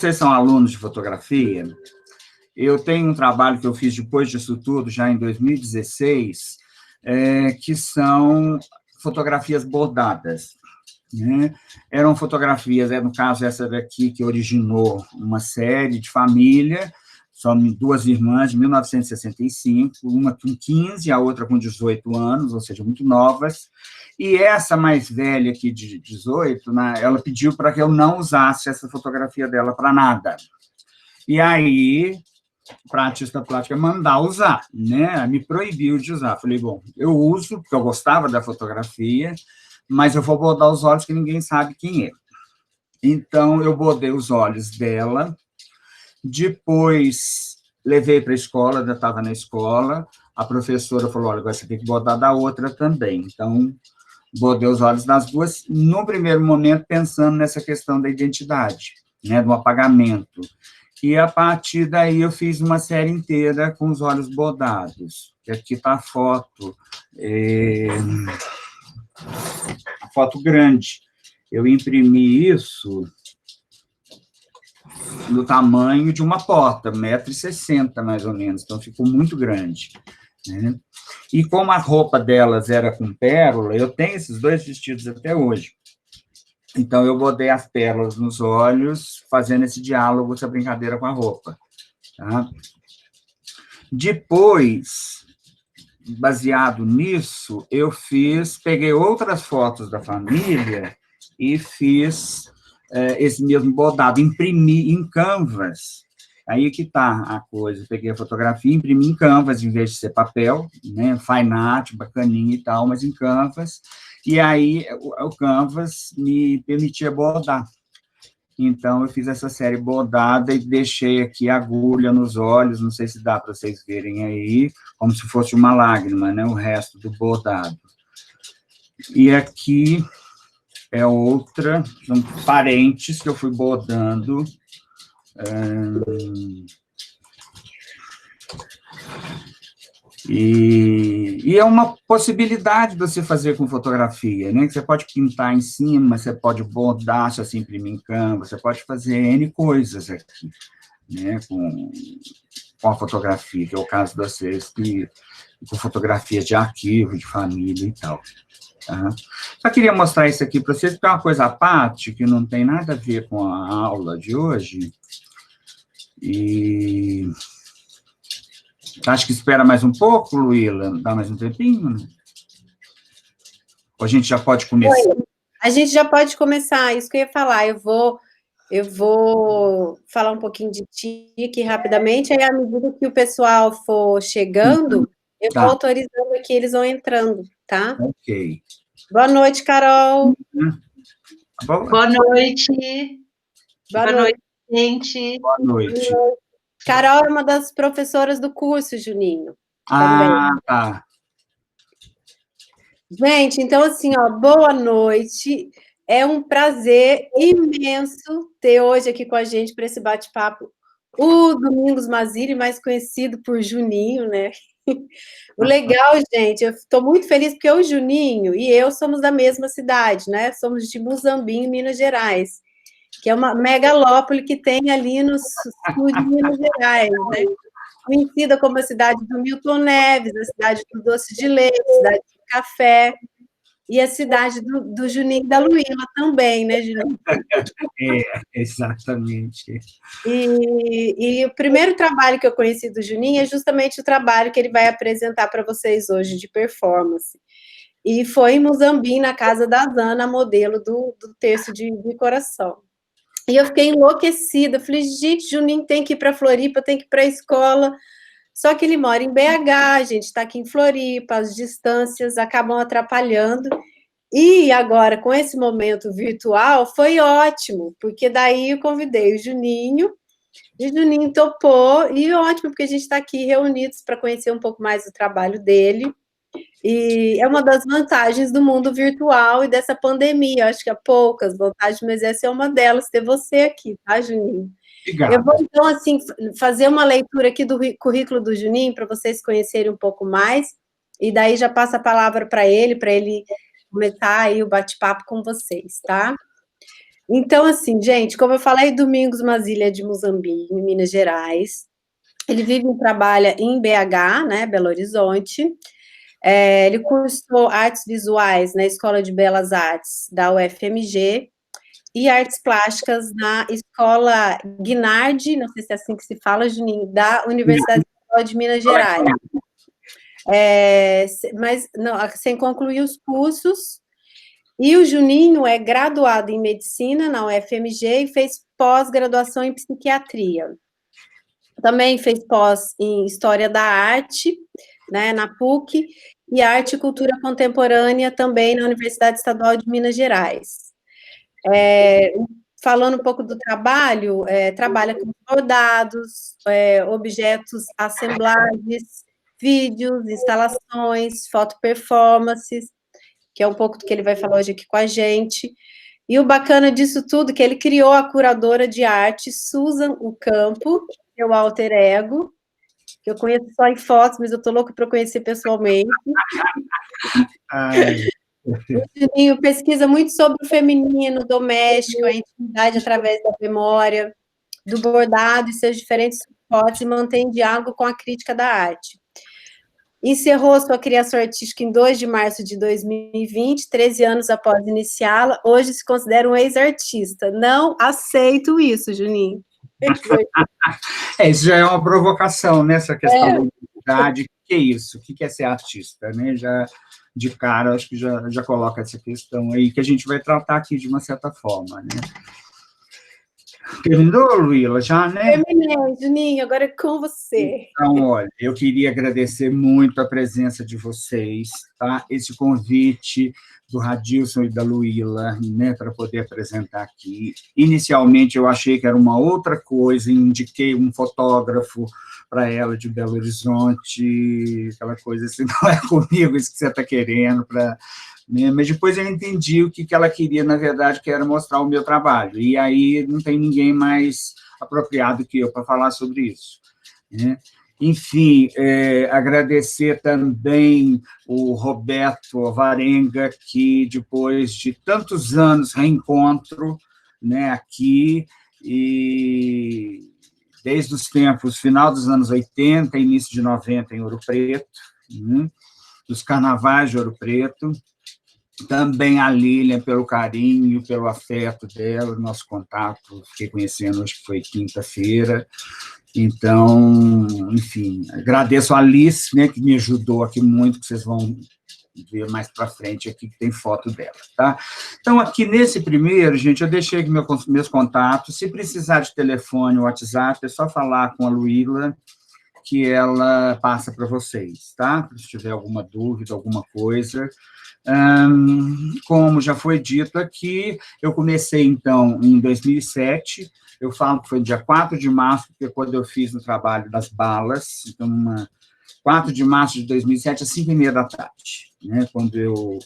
vocês são alunos de fotografia, eu tenho um trabalho que eu fiz depois disso tudo, já em 2016, que são fotografias bordadas, né? Eram fotografias, no caso, essa daqui que originou uma série de família, são duas irmãs de 1965, uma com 15, a outra com 18 anos, ou seja, muito novas, e essa mais velha aqui, de 18, né, ela pediu para que eu não usasse essa fotografia dela para nada. E aí, para a artista plástica mandar usar, né? Me proibiu de usar. Falei, bom, eu uso, porque eu gostava da fotografia, mas eu vou bordar os olhos que ninguém sabe quem é. Então, eu bordei os olhos dela, depois levei para a escola, já estava na escola, a professora falou, olha, agora você tem que bordar da outra também. Então, bordei os olhos das duas, no primeiro momento, pensando nessa questão da identidade, né, do apagamento. E, a partir daí, eu fiz uma série inteira com os olhos bordados. E aqui está a foto grande. Eu imprimi isso no tamanho de uma porta, 1,60 m, mais ou menos, então ficou muito grande, né? E como a roupa delas era com pérola, eu tenho esses dois vestidos até hoje. Então, eu botei as pérolas nos olhos, fazendo esse diálogo, essa brincadeira com a roupa. Tá? Depois, baseado nisso, eu peguei outras fotos da família e fiz esse mesmo bordado, imprimi em Canvas. Aí que está a coisa, peguei a fotografia, imprimi em Canvas, em vez de ser papel, né, fine art, bacaninha e tal, mas em Canvas, e aí o Canvas me permitia bordar. Então, eu fiz essa série bordada e deixei aqui a agulha nos olhos, não sei se dá para vocês verem aí, como se fosse uma lágrima, né, o resto do bordado. E aqui é outra, são parentes que eu fui bordando. E é uma possibilidade de você fazer com fotografia, né? Que você pode pintar em cima, você pode bordar, se você imprimir em Canva, você pode fazer N coisas aqui, né? Com a fotografia, que é o caso de vocês, com fotografia de arquivo, de família e tal. Tá? Só queria mostrar isso aqui para vocês, porque é uma coisa à parte, que não tem nada a ver com a aula de hoje. E acho que espera mais um pouco, Luíla, dá mais um tempinho? Ou a gente já pode começar? A gente já pode começar, isso que eu ia falar, eu vou falar um pouquinho de ti aqui rapidamente, aí à medida que o pessoal for chegando, eu vou autorizando aqui, eles vão entrando, tá? Ok. Boa noite, Carol. Boa noite. Boa noite, gente. Boa noite. Carol é uma das professoras do curso, Juninho. Ah, tá. Gente, então assim, ó, boa noite. É um prazer imenso ter hoje aqui com a gente para esse bate-papo o Domingos Mazili, mais conhecido por Juninho, né? O legal, gente, eu estou muito feliz porque o Juninho e eu somos da mesma cidade, né? Somos de Muzambinho, Minas Gerais, que é uma megalópole que tem ali no sul de Minas Gerais, né? Conhecida como a cidade do Milton Neves, a cidade do doce de leite, a cidade do café, e a cidade do Juninho e da Luíla também, né, Juninho? Exatamente. E o primeiro trabalho que eu conheci do Juninho é justamente o trabalho que ele vai apresentar para vocês hoje, de performance. E foi em Muzambinho, na casa da Zana, modelo do terço de coração. E eu fiquei enlouquecida, falei, gente, Juninho tem que ir para Floripa, tem que ir para a escola. Só que ele mora em BH, a gente está aqui em Floripa, as distâncias acabam atrapalhando. E agora, com esse momento virtual, foi ótimo, porque daí eu convidei o Juninho, e o Juninho topou, e ótimo, porque a gente está aqui reunidos para conhecer um pouco mais do trabalho dele. E é uma das vantagens do mundo virtual e dessa pandemia. Eu acho que há poucas vantagens, mas essa é uma delas, ter você aqui, tá, Juninho? Obrigado. Eu vou, então, assim, fazer uma leitura aqui do currículo do Juninho, para vocês conhecerem um pouco mais, e daí já passo a palavra para ele começar aí o bate-papo com vocês, tá? Então, assim, gente, como eu falei, Domingos Mazzilli de Muzambique, em Minas Gerais. Ele vive e trabalha em BH, né, Belo Horizonte. Ele cursou artes visuais na Escola de Belas Artes da UFMG e artes plásticas na Escola Guinardi, não sei se é assim que se fala, Juninho, da Universidade Estadual de Minas Gerais. Mas não, sem concluir os cursos. E o Juninho é graduado em Medicina na UFMG e fez pós-graduação em Psiquiatria. Também fez pós em História da Arte, né, na PUC, e Arte e Cultura Contemporânea também na Universidade Estadual de Minas Gerais. Falando um pouco do trabalho, trabalha com bordados, objetos assemblagens, vídeos, instalações, foto-performances, que é um pouco do que ele vai falar hoje aqui com a gente. E o bacana disso tudo é que ele criou a curadora de arte Susan Ocampo, seu alter ego, que eu conheço só em fotos, mas eu estou louca para conhecer pessoalmente. O Juninho pesquisa muito sobre o feminino, doméstico, a intimidade através da memória, do bordado e seus diferentes suportes, e mantém diálogo com a crítica da arte. Encerrou sua criação artística em 2 de março de 2020, 13 anos após iniciá-la. Hoje se considera um ex-artista. Não aceito isso, Juninho. Isso já é uma provocação, né? Essa questão da identidade. O que é isso? O que é ser artista? Né? Já, de cara, acho que já coloca essa questão aí, que a gente vai tratar aqui de uma certa forma, né? Terminou, Luíla, já, né? Terminei, Juninho, agora é com você. Então, olha, eu queria agradecer muito a presença de vocês, tá? Esse convite do Radilson e da Luíla, né, para poder apresentar aqui. Inicialmente, eu achei que era uma outra coisa, indiquei um fotógrafo para ela de Belo Horizonte, aquela coisa assim, não é comigo isso que você está querendo, né? Mas depois eu entendi o que ela queria, na verdade, que era mostrar o meu trabalho, e aí não tem ninguém mais apropriado que eu para falar sobre isso, né? Enfim, agradecer também o Roberto Varenga, que depois de tantos anos reencontro, né, aqui, e desde os tempos, final dos anos 80, início de 90 em Ouro Preto, né, dos carnavais de Ouro Preto, também a Lília, pelo carinho, pelo afeto dela, nosso contato, fiquei conhecendo, acho que foi quinta-feira. Então, enfim, agradeço a Alice, né, que me ajudou aqui muito, que vocês vão ver mais para frente aqui, que tem foto dela, tá? Então, aqui nesse primeiro, gente, eu deixei aqui meus contatos, se precisar de telefone ou WhatsApp, é só falar com a Luíla, que ela passa para vocês, tá? Se tiver alguma dúvida, alguma coisa. Como já foi dito aqui, eu comecei, então, em 2007, eu falo que foi dia 4 de março, porque quando eu fiz o trabalho das balas, então, 4 de março de 2007, às 5h30 da tarde, né, quando eu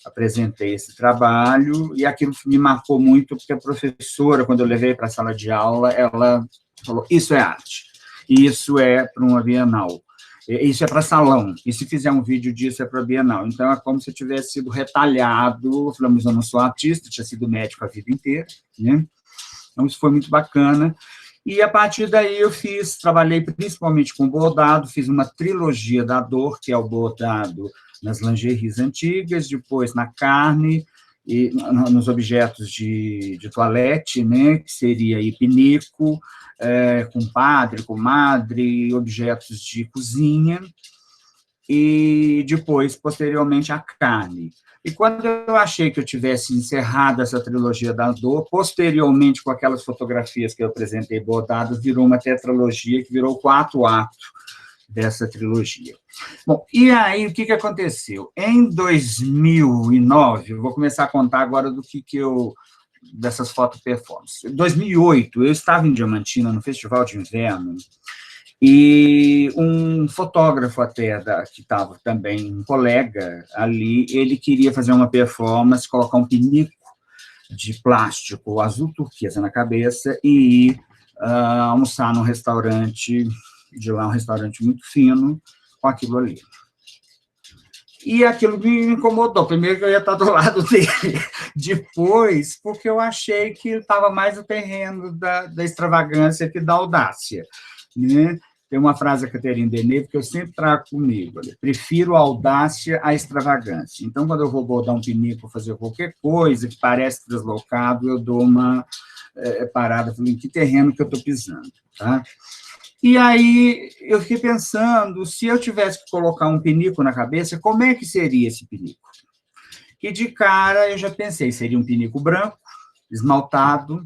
apresentei esse trabalho, e aquilo me marcou muito, porque a professora, quando eu levei para a sala de aula, ela falou, isso é arte, e isso é para uma Bienal. Isso é para salão, e se fizer um vídeo disso é para Bienal. Então, é como se eu tivesse sido retalhado, falamos, eu não sou artista, tinha sido médico a vida inteira, né? Então, isso foi muito bacana. E, a partir daí, eu trabalhei principalmente com bordado, fiz uma trilogia da dor, que é o bordado nas lingeries antigas, depois na carne, e nos objetos de toalete, né, que seria aí pinico, compadre, comadre, objetos de cozinha, e depois, posteriormente, a carne. E quando eu achei que eu tivesse encerrado essa trilogia da dor, posteriormente, com aquelas fotografias que eu apresentei bordadas, virou uma tetralogia, que virou o 4º ato dessa trilogia. Bom, e aí, o que aconteceu? Em 2009, eu vou começar a contar agora do que eu... dessas foto-performances. Em 2008, eu estava em Diamantina, no Festival de Inverno, e um fotógrafo até, que estava também, um colega ali, ele queria fazer uma performance, colocar um pinico de plástico azul turquesa na cabeça e ir almoçar num restaurante, de lá um restaurante muito fino, com aquilo ali. E aquilo me incomodou. Primeiro que eu ia estar do lado dele, depois, porque eu achei que estava mais no terreno da extravagância que da audácia, né? Tem uma frase da Catherine Deneuve que eu sempre trago comigo: olha, prefiro a audácia à extravagância. Então, quando eu vou bordar um pinico, fazer qualquer coisa que parece deslocado, eu dou uma parada, falando, em que terreno que eu estou pisando, tá? E aí eu fiquei pensando, se eu tivesse que colocar um pinico na cabeça, como é que seria esse pinico? E de cara eu já pensei, seria um pinico branco, esmaltado.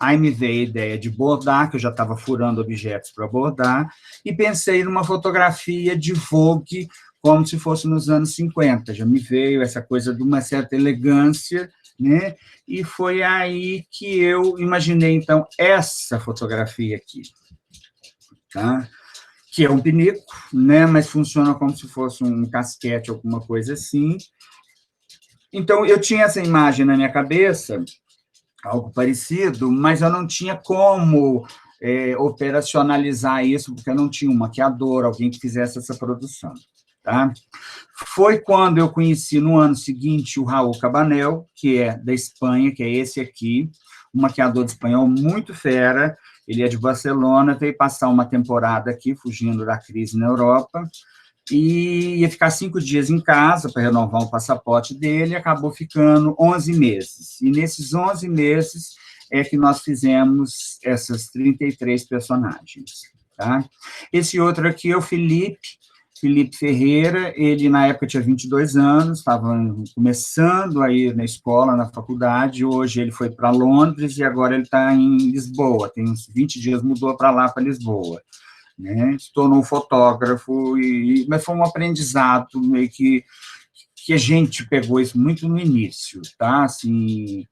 Aí me veio a ideia de bordar, que eu já estava furando objetos para bordar, e pensei numa fotografia de Vogue, como se fosse nos anos 50. Já me veio essa coisa de uma certa elegância, né? E foi aí que eu imaginei, então, essa fotografia aqui. Tá? Que é um pinico, né? Mas funciona como se fosse um casquete, alguma coisa assim. Então, eu tinha essa imagem na minha cabeça, algo parecido, mas eu não tinha como operacionalizar isso, porque eu não tinha um maquiador, alguém que fizesse essa produção. Tá? Foi quando eu conheci, no ano seguinte, o Raul Cabanel, que é da Espanha, que é esse aqui, um maquiador de espanhol muito fera. Ele é de Barcelona, veio passar uma temporada aqui, fugindo da crise na Europa, e ia ficar 5 dias em casa para renovar o passaporte dele, e acabou ficando 11 meses. E nesses 11 meses é que nós fizemos essas 33 personagens. Tá? Esse outro aqui é o Felipe Ferreira. Ele, na época, tinha 22 anos, estava começando a ir na escola, na faculdade. Hoje ele foi para Londres e agora ele está em Lisboa. Tem uns 20 dias, mudou para lá, para Lisboa. Né? Se tornou fotógrafo, mas foi um aprendizado meio que a gente pegou isso muito no início, tá? Assim,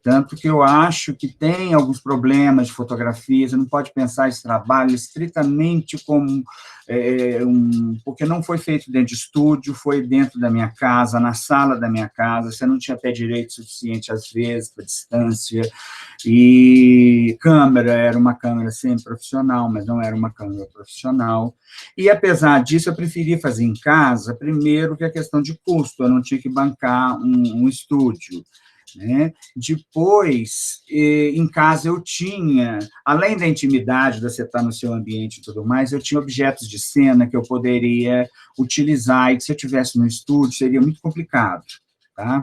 tanto que eu acho que tem alguns problemas de fotografia, você não pode pensar esse trabalho estritamente como porque não foi feito dentro de estúdio, foi dentro da minha casa, na sala da minha casa, você não tinha até direito suficiente, às vezes, para distância, e câmera, era uma câmera semi-profissional, mas não era uma câmera profissional, e apesar disso, eu preferi fazer em casa, primeiro que a questão de custo, eu não tinha que bancar um estúdio, né? Depois, em casa eu tinha, além da intimidade de você estar no seu ambiente e tudo mais, eu tinha objetos de cena que eu poderia utilizar, e que se eu tivesse no estúdio seria muito complicado, tá?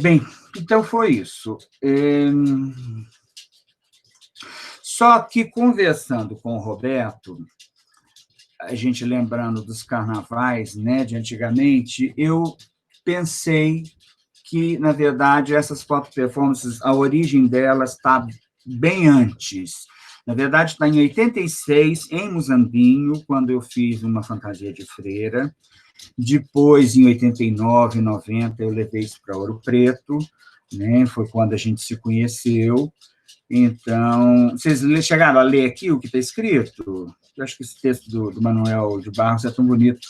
Bem, então foi isso. Só que, conversando com o Roberto, a gente lembrando dos carnavais, né, de antigamente, eu pensei que, na verdade, essas foto performances, a origem delas está bem antes. Na verdade, está em 86, em Muzambinho, quando eu fiz uma fantasia de freira. Depois, em 89, 90, eu levei isso para Ouro Preto, né? Foi quando a gente se conheceu. Então, vocês chegaram a ler aqui o que está escrito? Eu acho que esse texto do Manuel de Barros é tão bonito.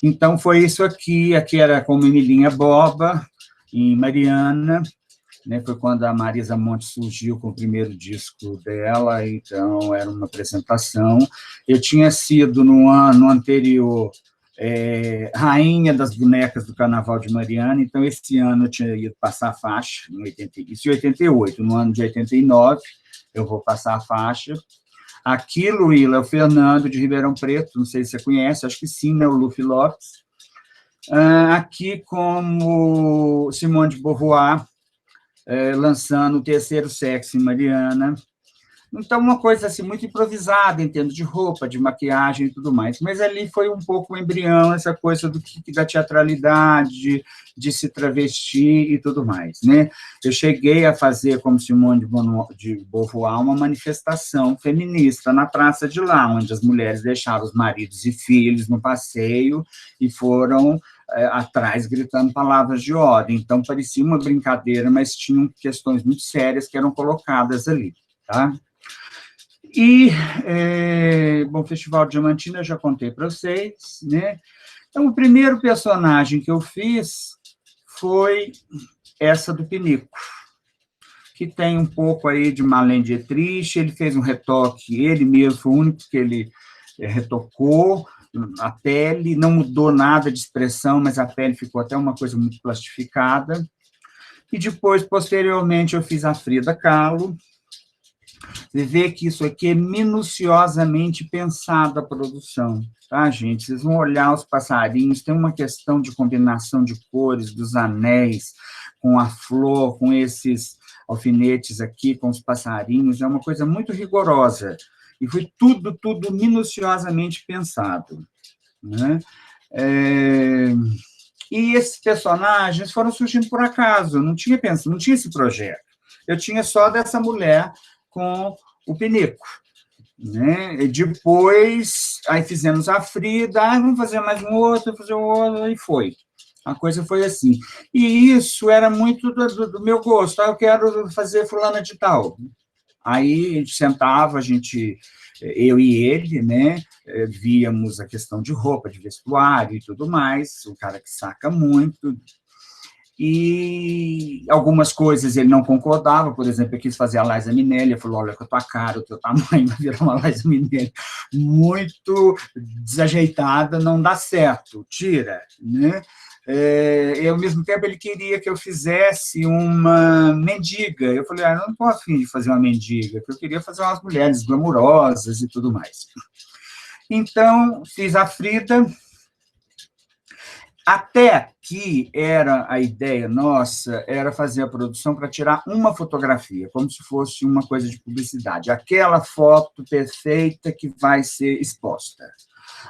Então, foi isso aqui era com Emilinha Boba, em Mariana, né, foi quando a Marisa Monte surgiu com o primeiro disco dela, então era uma apresentação. Eu tinha sido, no ano anterior, rainha das bonecas do Carnaval de Mariana, então esse ano eu tinha ido passar a faixa, isso em 88, no ano de 89, eu vou passar a faixa. Aqui, Luíla, é o Fernando de Ribeirão Preto, não sei se você conhece, acho que sim, né, o Luffy Lopes. Aqui como Simone de Beauvoir, lançando o Terceiro Sexo em Mariana. Então, uma coisa assim, muito improvisada, em termos de roupa, de maquiagem e tudo mais. Mas ali foi um pouco o embrião, essa coisa da teatralidade, de se travestir e tudo mais, né? Eu cheguei a fazer, como Simone de Beauvoir, uma manifestação feminista na Praça de Lá, onde as mulheres deixaram os maridos e filhos no passeio e foram atrás gritando palavras de ordem. Então, parecia uma brincadeira, mas tinham questões muito sérias que eram colocadas ali, tá? E, bom, o Festival Diamantina eu já contei para vocês, né? Então, o primeiro personagem que eu fiz foi essa do Pinico, que tem um pouco aí de Marlene Dietrich. Ele fez um retoque, ele mesmo foi o único que ele retocou, a pele, não mudou nada de expressão, mas a pele ficou até uma coisa muito plastificada. E depois, posteriormente, eu fiz a Frida Kahlo. Você vê que isso aqui é minuciosamente pensado a produção, tá, gente? Vocês vão olhar os passarinhos, tem uma questão de combinação de cores, dos anéis, com a flor, com esses alfinetes aqui, com os passarinhos, é uma coisa muito rigorosa. E foi tudo minuciosamente pensado, né? E esses personagens foram surgindo por acaso, não tinha esse projeto. Eu tinha só dessa mulher com o pinico, né? E depois, aí fizemos a Frida, vamos fazer mais um outro, e foi. A coisa foi assim. E isso era muito do meu gosto. Eu quero fazer fulana de tal. Aí a gente sentava, eu e ele, né, víamos a questão de roupa, de vestuário e tudo mais, um cara que saca muito, e algumas coisas ele não concordava, por exemplo, eu quis fazer a Liza Minnelli, ele falou, olha, com a tua cara, o teu tamanho, vai virar uma Liza Minnelli muito desajeitada, não dá certo, tira, né? E, ao mesmo tempo, ele queria que eu fizesse uma mendiga. Eu falei, não estou afim de fazer uma mendiga, porque eu queria fazer umas mulheres glamourosas e tudo mais. Então, fiz a Frida, até que a ideia nossa era fazer a produção para tirar uma fotografia, como se fosse uma coisa de publicidade, aquela foto perfeita que vai ser exposta.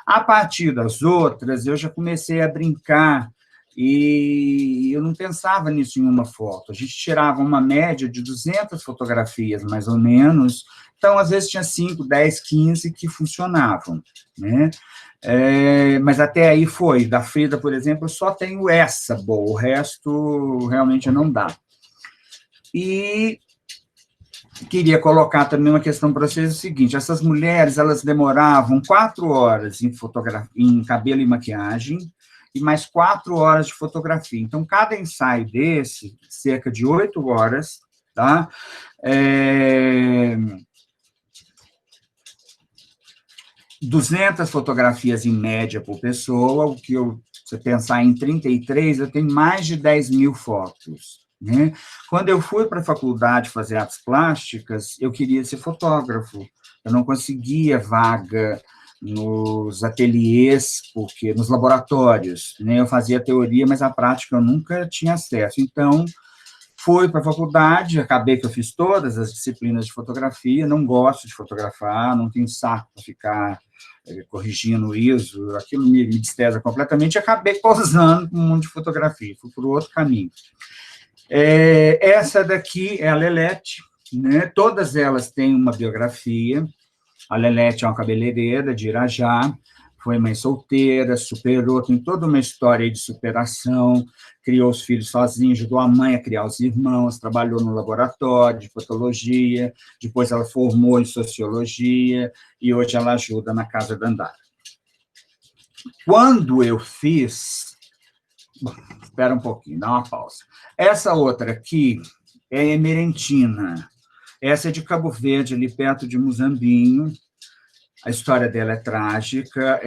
A partir das outras, eu já comecei a brincar, e eu não pensava nisso em uma foto. A gente tirava uma média de 200 fotografias, mais ou menos, então, às vezes, tinha 5, 10, 15 que funcionavam, né? Mas até aí foi. Da Frida, por exemplo, eu só tenho essa boa, o resto realmente não dá. E queria colocar também uma questão para vocês, o seguinte, essas mulheres, elas demoravam 4 horas em cabelo e maquiagem, e mais 4 horas de fotografia. Então, cada ensaio desse, cerca de 8 horas, tá? 200 fotografias em média por pessoa, o que se pensar em 33, eu tenho mais de 10 mil fotos, né? Quando eu fui para a faculdade fazer artes plásticas, eu queria ser fotógrafo, eu não conseguia vaga nos ateliês, porque nos laboratórios, né? Eu fazia teoria, mas a prática eu nunca tinha acesso. Então, fui para a faculdade, acabei que eu fiz todas as disciplinas de fotografia, não gosto de fotografar, não tenho saco para ficar corrigindo isso, aquilo me destreza completamente, e acabei pausando no mundo de fotografia, fui por outro caminho. Essa daqui é a Lelete, né? Todas elas têm uma biografia. A Lelete é uma cabeleireira de Irajá, foi mãe solteira, superou, tem toda uma história de superação, criou os filhos sozinha, ajudou a mãe a criar os irmãos, trabalhou no laboratório de patologia, depois ela formou em sociologia, e hoje ela ajuda na Casa Dandara. Quando eu fiz... Bom, espera um pouquinho, dá uma pausa. Essa outra aqui é Emerentina. Essa é de Cabo Verde, ali perto de Muzambinho. A história dela é trágica.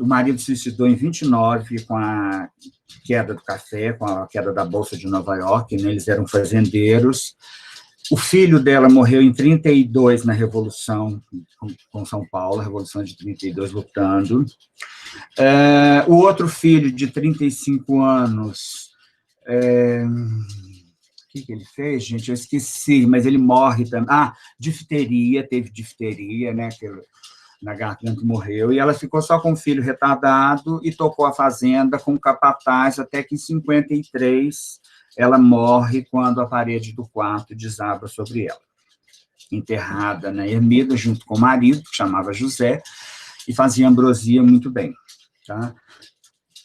O marido se suicidou em 29 com a queda do café, com a queda da Bolsa de Nova York, né? Eles eram fazendeiros. O filho dela morreu em 32 na Revolução com São Paulo, a Revolução de 32, lutando. O outro filho, de 35 anos... O que ele fez, gente? Eu esqueci, mas ele morre também. Difteria, teve difteria, né? Que na garganta morreu, e ela ficou só com o filho retardado e tocou a fazenda com o capataz, até que em 53 ela morre quando a parede do quarto desaba sobre ela. Enterrada na ermida, junto com o marido, que chamava José, e fazia ambrosia muito bem, tá?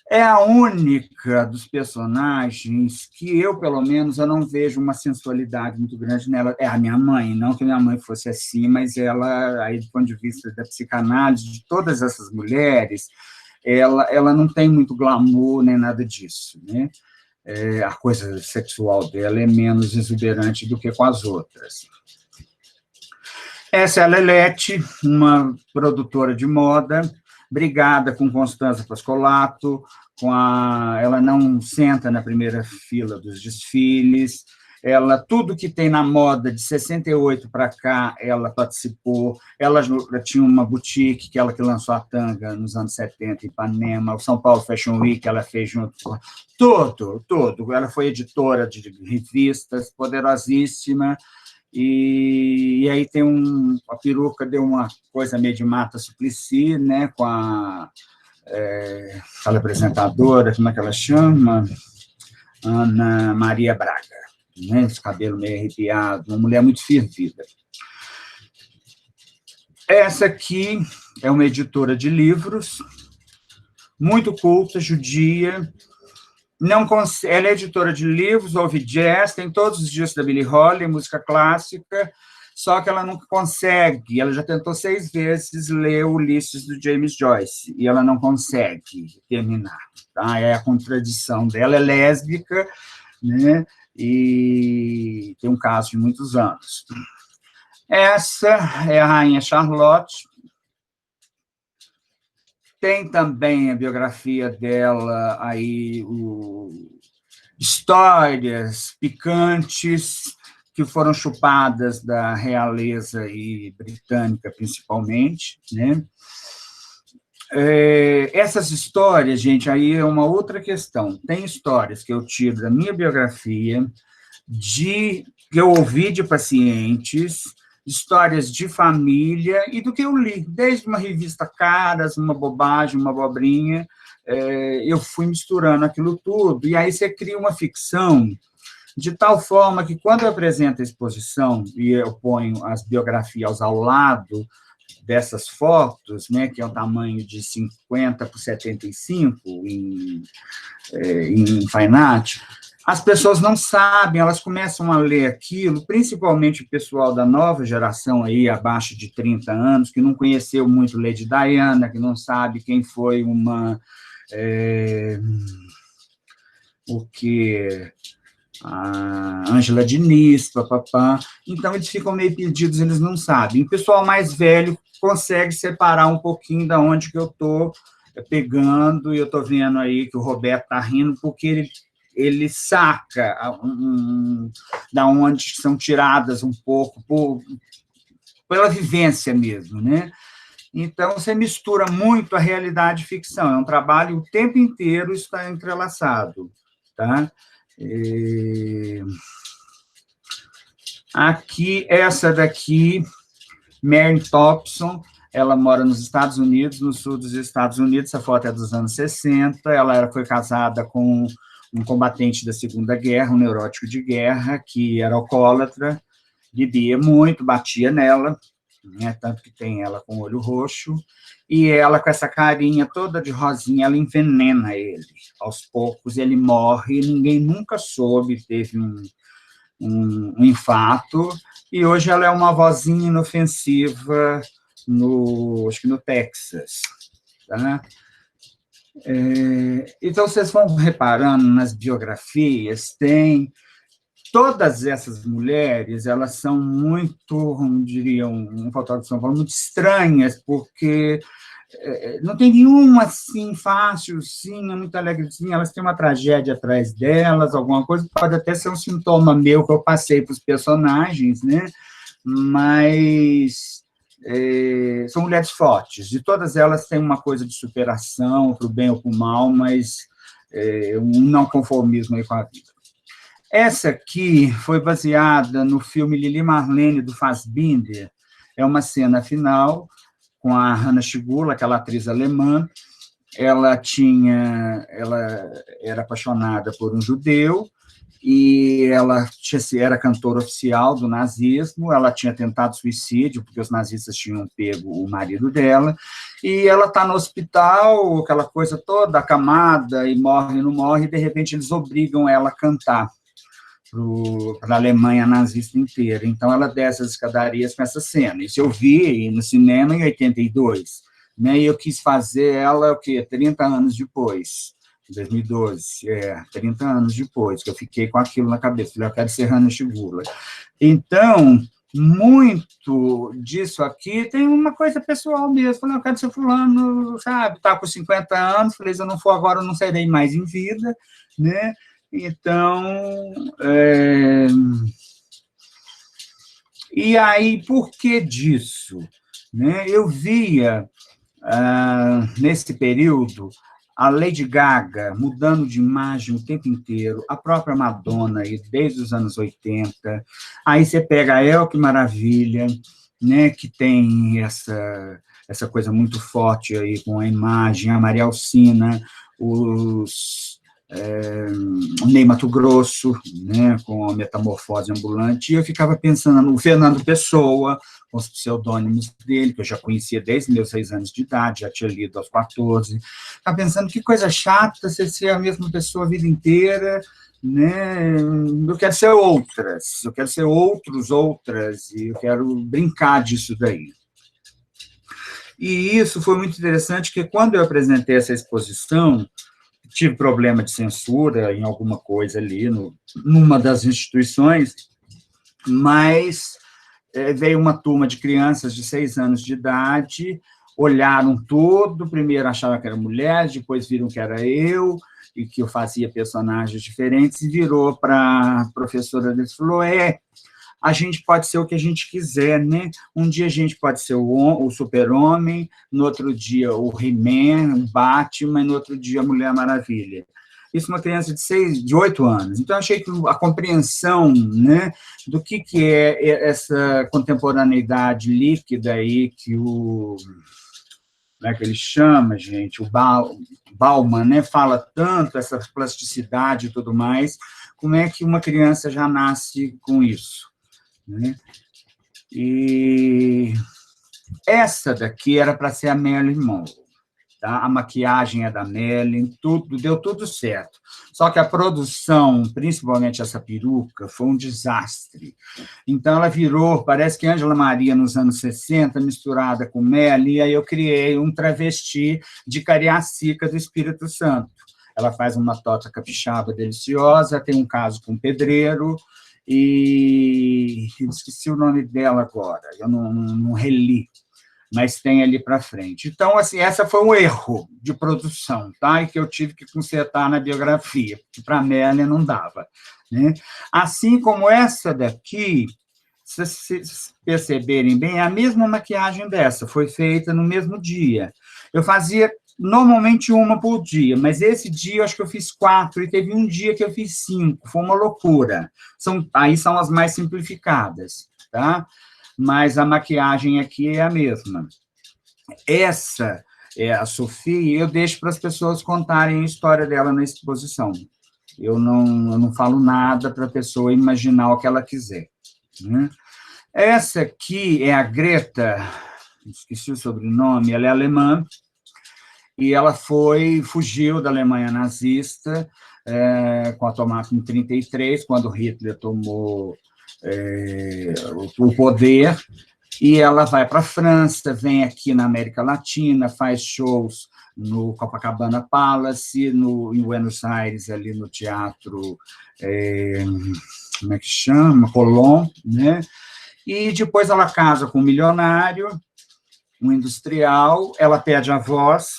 É a única dos personagens que eu, pelo menos, eu não vejo uma sensualidade muito grande nela. É a minha mãe, não que minha mãe fosse assim, mas ela, aí, do ponto de vista da psicanálise, de todas essas mulheres, ela não tem muito glamour nem nada disso, né? A coisa sexual dela é menos exuberante do que com as outras. Essa é a Lelete, uma produtora de moda. brigada com Constanza Pascolato, ela não senta na primeira fila dos desfiles, tudo que tem na moda de 68 para cá, ela participou, ela tinha uma boutique, que lançou a tanga nos anos 70 em Ipanema, o São Paulo Fashion Week, ela fez junto com tudo, ela foi editora de revistas, poderosíssima, e aí tem a peruca deu uma coisa meio de Marta Suplicy, né, com aquela apresentadora, como é que ela chama? Ana Maria Braga, né, esse cabelo meio arrepiado, uma mulher muito fervida. Essa aqui é uma editora de livros, muito culta, judia, ela é editora de livros, ouve jazz, tem todos os discos da Billie Holiday, música clássica, só que ela nunca consegue, ela já tentou 6 vezes ler o Ulisses do James Joyce, e ela não consegue terminar, tá? É a contradição dela, é lésbica, né? E tem um caso de muitos anos. Essa é a Rainha Charlotte. Tem também a biografia dela, aí, histórias picantes que foram chupadas da realeza e britânica, principalmente, né? Essas histórias, gente, aí é uma outra questão. Tem histórias que eu tiro da minha biografia, que eu ouvi de pacientes, histórias de família e do que eu li, desde uma revista Caras, uma bobagem, uma abobrinha, eu fui misturando aquilo tudo, e aí você cria uma ficção de tal forma que, quando eu apresento a exposição e eu ponho as biografias ao lado dessas fotos, né, que é o tamanho de 50 por 75 em Fine Art, as pessoas não sabem, elas começam a ler aquilo, principalmente o pessoal da nova geração, aí, abaixo de 30 anos, que não conheceu muito Lady Diana, que não sabe quem foi a Ângela Diniz, papapá. Então, eles ficam meio perdidos, eles não sabem. O pessoal mais velho consegue separar um pouquinho da onde que eu estou pegando, e eu estou vendo aí que o Roberto está rindo, porque ele saca da onde são tiradas um pouco, pela vivência mesmo, né? Então, você mistura muito a realidade e ficção, é um trabalho, o tempo inteiro está entrelaçado, tá? Aqui, essa daqui, Mary Thompson, ela mora nos Estados Unidos, no sul dos Estados Unidos, essa foto é dos anos 60, ela foi casada com um combatente da Segunda Guerra, um neurótico de guerra, que era alcoólatra, bebia muito, batia nela, né, tanto que tem ela com o olho roxo, e ela, com essa carinha toda de rosinha, ela envenena ele. Aos poucos, ele morre, ninguém nunca soube, teve um infarto, e hoje ela é uma vozinha inofensiva, acho que no Texas, tá? Então, vocês vão reparando nas biografias, tem todas essas mulheres, elas são muito, como diria um fotógrafo de São Paulo, muito estranhas, porque não tem nenhuma assim fácil, sim, é muito alegrezinha, elas têm uma tragédia atrás delas, alguma coisa, pode até ser um sintoma meu que eu passei para os personagens, né? Mas são mulheres fortes, e todas elas têm uma coisa de superação, para o bem ou para o mal, mas um não conformismo aí com a vida. Essa aqui foi baseada no filme Lili Marlene, do Fassbinder, é uma cena final com a Hanna Schigula, aquela atriz alemã. Ela era apaixonada por um judeu, e ela era cantora oficial do nazismo, ela tinha tentado suicídio, porque os nazistas tinham pego o marido dela, e ela está no hospital, aquela coisa toda acamada, e morre, não morre, e de repente eles obrigam ela a cantar para a Alemanha nazista inteira. Então, ela desce as escadarias com essa cena. Isso eu vi no cinema em 82, né? E eu quis fazer ela, 30 anos depois, em 2012, 30 anos depois, que eu fiquei com aquilo na cabeça, falei, eu quero ser Hanna Schigula. Então, muito disso aqui tem uma coisa pessoal mesmo. Falei, eu quero ser fulano, sabe? Está com 50 anos, falei, se eu não for agora, eu não serei mais em vida, né? Então, e aí, por que disso? Né? Eu via, nesse período, a Lady Gaga mudando de imagem o tempo inteiro, a própria Madonna, aí, desde os anos 80. Aí você pega a El, que maravilha, né, que tem essa coisa muito forte aí com a imagem, a Maria Alcina, o Ney Matogrosso, né, com a Metamorfose Ambulante, e eu ficava pensando no Fernando Pessoa, com os pseudônimos dele, que eu já conhecia desde meus 6 anos de idade, já tinha lido aos 14, ficava pensando que coisa chata você ser a mesma pessoa a vida inteira, né? Eu quero ser outras, eu quero ser outras, e eu quero brincar disso daí. E isso foi muito interessante, porque quando eu apresentei essa exposição, tive problema de censura em alguma coisa ali, numa das instituições, mas veio uma turma de crianças de 6 anos de idade, olharam tudo, primeiro acharam que era mulher, depois viram que era eu, e que eu fazia personagens diferentes, e virou para a professora deles, falou, a gente pode ser o que a gente quiser, né? Um dia a gente pode ser o Super-Homem, no outro dia o He-Man, o Batman, e no outro dia a Mulher Maravilha. Isso uma criança de 8 anos. Então, achei que a compreensão, né, do que é essa contemporaneidade líquida aí que como é que ele chama, gente? O Bauman, né, fala tanto, essa plasticidade e tudo mais, como é que uma criança já nasce com isso? Né? E essa daqui era para ser a Marilyn Monroe, tá? A maquiagem é da Marilyn, deu tudo certo. Só que a produção, principalmente essa peruca, foi um desastre. Então, ela virou, parece que Ângela Maria nos anos 60, misturada com Marilyn, e aí eu criei um travesti de Cariacica do Espírito Santo. Ela faz uma torta capixaba deliciosa, tem um caso com um pedreiro, e esqueci o nome dela agora, eu não reli, mas tem ali para frente. Então, assim, essa foi um erro de produção, tá? E que eu tive que consertar na biografia, porque para a Marilyn não dava, né? Assim como essa daqui, se vocês perceberem bem, é a mesma maquiagem dessa, foi feita no mesmo dia. Eu fazia normalmente uma por dia, mas esse dia eu acho que eu fiz 4, e teve um dia que eu fiz 5, foi uma loucura. Aí são as mais simplificadas, tá? Mas a maquiagem aqui é a mesma. Essa é a Sophie, eu deixo para as pessoas contarem a história dela na exposição. Eu não falo nada para a pessoa imaginar o que ela quiser, né? Essa aqui é a Greta, esqueci o sobrenome, ela é alemã, e ela fugiu da Alemanha nazista com a tomada em 1933, quando Hitler tomou o poder, e ela vai para a França, vem aqui na América Latina, faz shows no Copacabana Palace, em Buenos Aires, ali no teatro, como é que chama? Colón, né? E depois ela casa com um milionário, um industrial, ela perde a voz,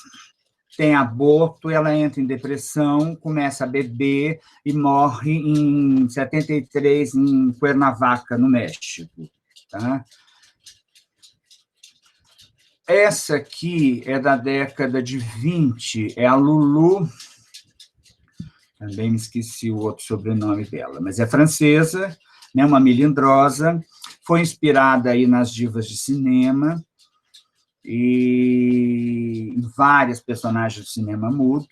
tem aborto, ela entra em depressão, começa a beber e morre em 73 em Cuernavaca, no México. Tá? Essa aqui é da década de 20, é a Lulu, também me esqueci o outro sobrenome dela, mas é francesa, né, uma melindrosa, foi inspirada aí nas divas de cinema, e várias personagens do cinema mudo,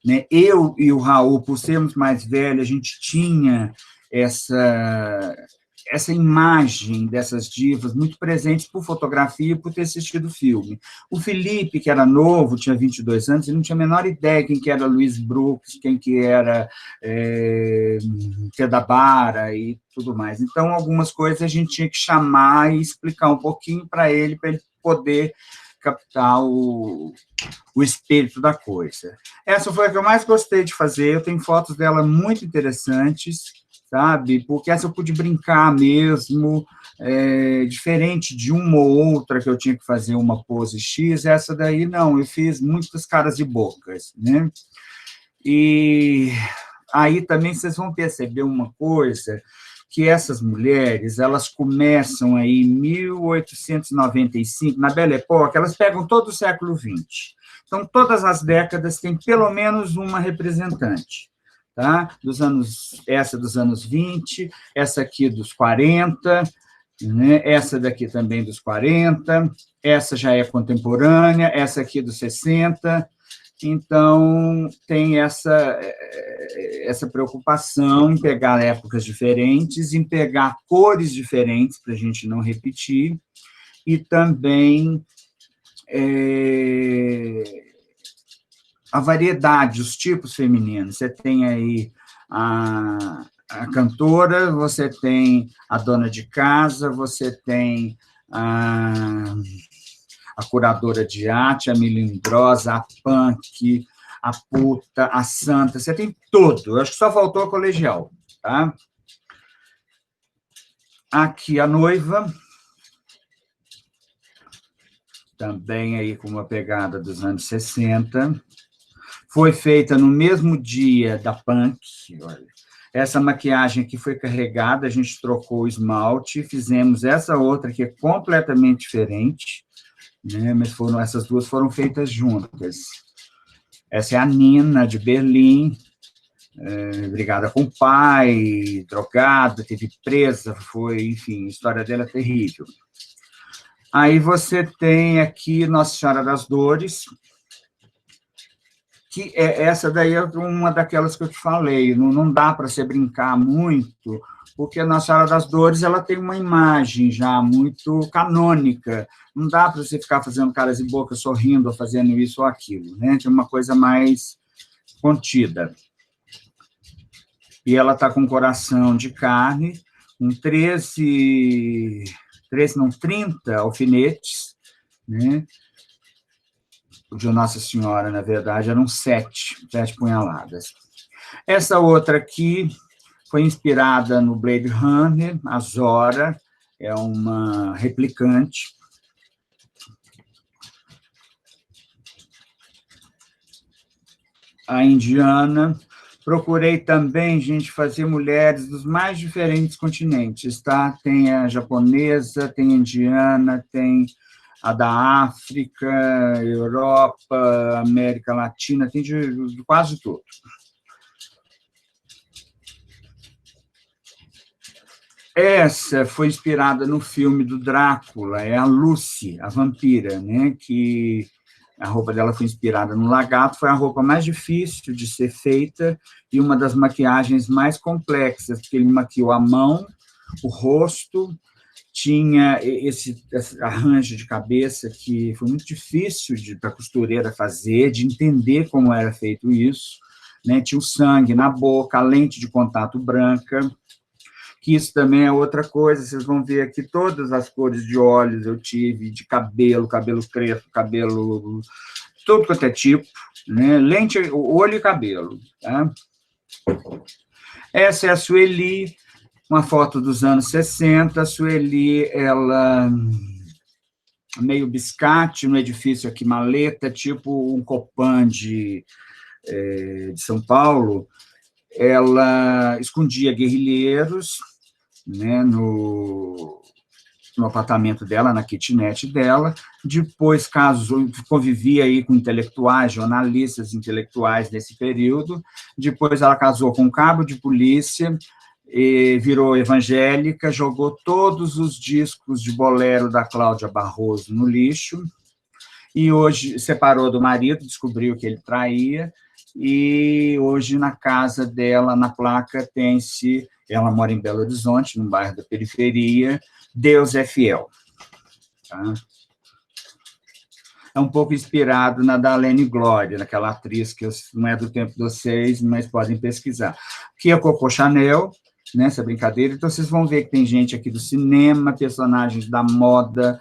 né? Eu e o Raul, por sermos mais velhos, a gente tinha essa imagem dessas divas muito presentes por fotografia e por ter assistido o filme. O Felipe, que era novo, tinha 22 anos, ele não tinha a menor ideia quem que era Louise Brooks, quem que era Teda Bara e tudo mais. Então, algumas coisas a gente tinha que chamar e explicar um pouquinho para ele poder captar o espírito da coisa. Essa foi a que eu mais gostei de fazer, eu tenho fotos dela muito interessantes, sabe? Porque essa eu pude brincar mesmo, diferente de uma ou outra que eu tinha que fazer uma pose X, essa daí não, eu fiz muitas caras e bocas, né? E aí também vocês vão perceber uma coisa, que essas mulheres, elas começam aí em 1895, na Belle Époque, elas pegam todo o século XX. Então, todas as décadas tem pelo menos uma representante. Tá? Essa dos anos 20, essa aqui dos 40, né? Essa daqui também dos 40, essa já é contemporânea, essa aqui dos 60. Então, tem essa preocupação em pegar épocas diferentes, em pegar cores diferentes, para a gente não repetir, e também a variedade, os tipos femininos. Você tem aí a cantora, você tem a dona de casa, você tem a curadora de arte, a melindrosa, a punk, a puta, a santa, você tem tudo. Eu acho que só faltou a colegial, tá? Aqui a noiva, também aí com uma pegada dos anos 60, foi feita no mesmo dia da punk, olha. Essa maquiagem aqui foi carregada, a gente trocou o esmalte, fizemos essa outra que é completamente diferente, né? Mas essas duas foram feitas juntas. Essa é a Nina, de Berlim, brigada com o pai, drogada, teve presa, enfim, a história dela é terrível. Aí você tem aqui Nossa Senhora das Dores, que essa daí é uma daquelas que eu te falei, não dá para você brincar muito, porque a Nossa Senhora das Dores ela tem uma imagem já muito canônica, não dá para você ficar fazendo caras e bocas sorrindo, ou fazendo isso ou aquilo, né? Tem uma coisa mais contida. E ela está com um coração de carne, com 30 alfinetes, né? O de Nossa Senhora, na verdade, eram 7 punhaladas. Essa outra aqui foi inspirada no Blade Runner, a Zora, é uma replicante. A indiana. Procurei também, gente, fazer mulheres dos mais diferentes continentes, tá? Tem a japonesa, tem a indiana, tem a da África, Europa, América Latina, tem de quase tudo. Essa foi inspirada no filme do Drácula, é a Lucy, a vampira, né? Que a roupa dela foi inspirada no lagarto, foi a roupa mais difícil de ser feita e uma das maquiagens mais complexas, porque ele maquiou a mão, o rosto, tinha esse arranjo de cabeça que foi muito difícil para a costureira fazer, de entender como era feito isso, né? Tinha o sangue na boca, a lente de contato branca, que isso também é outra coisa, vocês vão ver aqui todas as cores de olhos eu tive, de cabelo crespo, cabelo, tudo quanto é tipo, né? Lente, olho e cabelo, tá? Essa é a Sueli, uma foto dos anos 60, a Sueli, ela meio biscate, no edifício aqui, maleta, tipo um Copan de São Paulo, ela escondia guerrilheiros, né, no apartamento dela, na kitnet dela, depois convivia aí com intelectuais, jornalistas intelectuais nesse período, depois ela casou com um cabo de polícia, virou evangélica, jogou todos os discos de bolero da Cláudia Barroso no lixo, e hoje separou do marido, descobriu que ele traía, e hoje na casa dela, na placa, tem-se, ela mora em Belo Horizonte, num bairro da periferia, Deus é Fiel. Tá? É um pouco inspirado na Darlene Glória, naquela atriz que não é do tempo de vocês, mas podem pesquisar. Aqui é Coco Chanel, né, essa brincadeira, então vocês vão ver que tem gente aqui do cinema, personagens da moda,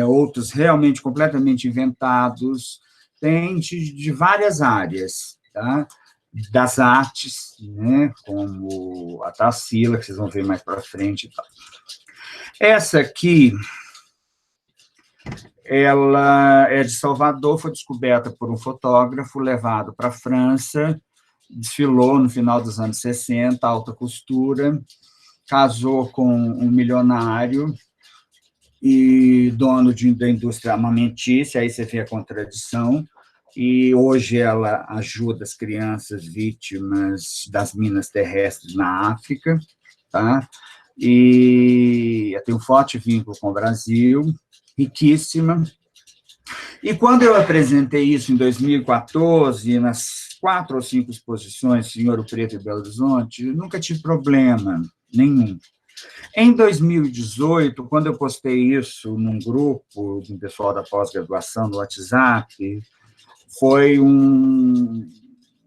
outros realmente completamente inventados, tem de várias áreas, tá? das artes, né, como a Tarsila, que vocês vão ver mais para frente e tal. Essa aqui, ela é de Salvador, foi descoberta por um fotógrafo, levado para a França, desfilou no final dos anos 60, alta costura, casou com um milionário e dono da indústria armamentícia, aí você vê a contradição, e hoje ela ajuda as crianças vítimas das minas terrestres na África, tá? E tem um forte vínculo com o Brasil, riquíssima. E quando eu apresentei isso em 2014, nas 4 ou 5 exposições em Ouro Preto e Belo Horizonte, nunca tive problema nenhum. Em 2018, quando eu postei isso num grupo do pessoal da pós-graduação, no WhatsApp, foi um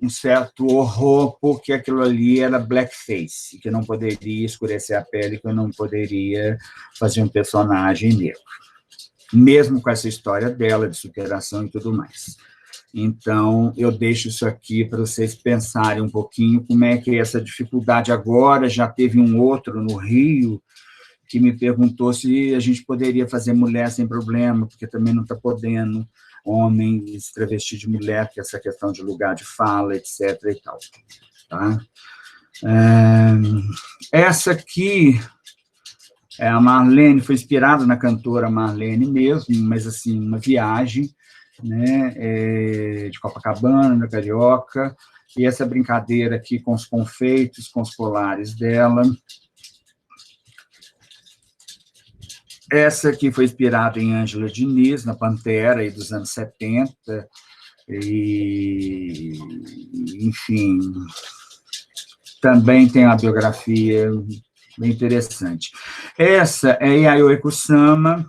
certo horror, porque aquilo ali era blackface, que eu não poderia escurecer a pele, que eu não poderia fazer um personagem negro, mesmo com essa história dela, de superação e tudo mais. Então, eu deixo isso aqui para vocês pensarem um pouquinho como é que é essa dificuldade agora. Já teve um outro no Rio que me perguntou se a gente poderia fazer mulher sem problema, porque também não está podendo homem se travestir de mulher, que é essa questão de lugar de fala, etc. e tal. Tá? Essa aqui é a Marlene, foi inspirada na cantora Marlene mesmo, mas assim, uma viagem, né, de Copacabana, na Carioca, e essa brincadeira aqui com os confeitos, com os colares dela. Essa aqui foi inspirada em Ângela Diniz, na Pantera, aí dos anos 70, e, enfim, também tem uma biografia bem interessante. Essa é Yayoi Kusama,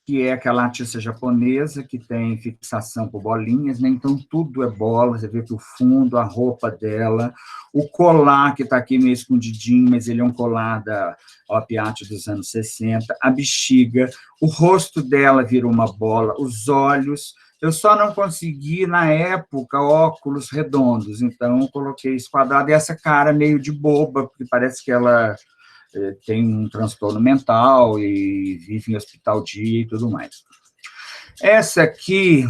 que é aquela artista japonesa que tem fixação por bolinhas, né? Então tudo é bola, você vê que o fundo, a roupa dela, o colar que está aqui meio escondidinho, mas ele é um colar da Opiate dos anos 60, a bexiga, o rosto dela virou uma bola, os olhos, eu só não consegui, na época, óculos redondos, então eu coloquei esse quadrado, e essa cara meio de boba, porque parece que ela tem um transtorno mental e vive em hospital dia e tudo mais. Essa aqui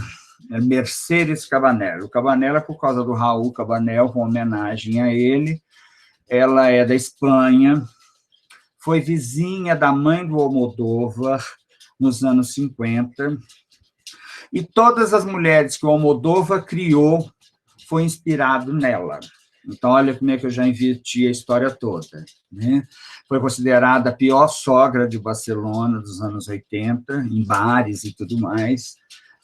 é Mercedes Cabanel. O Cabanel é por causa do Raul Cabanel, com homenagem a ele. Ela é da Espanha, foi vizinha da mãe do Almodóvar nos anos 50, e todas as mulheres que o Almodóvar criou foi inspirado nela. Então, olha como é que eu já inverti a história toda, né? Foi considerada a pior sogra de Barcelona dos anos 80, em bares e tudo mais,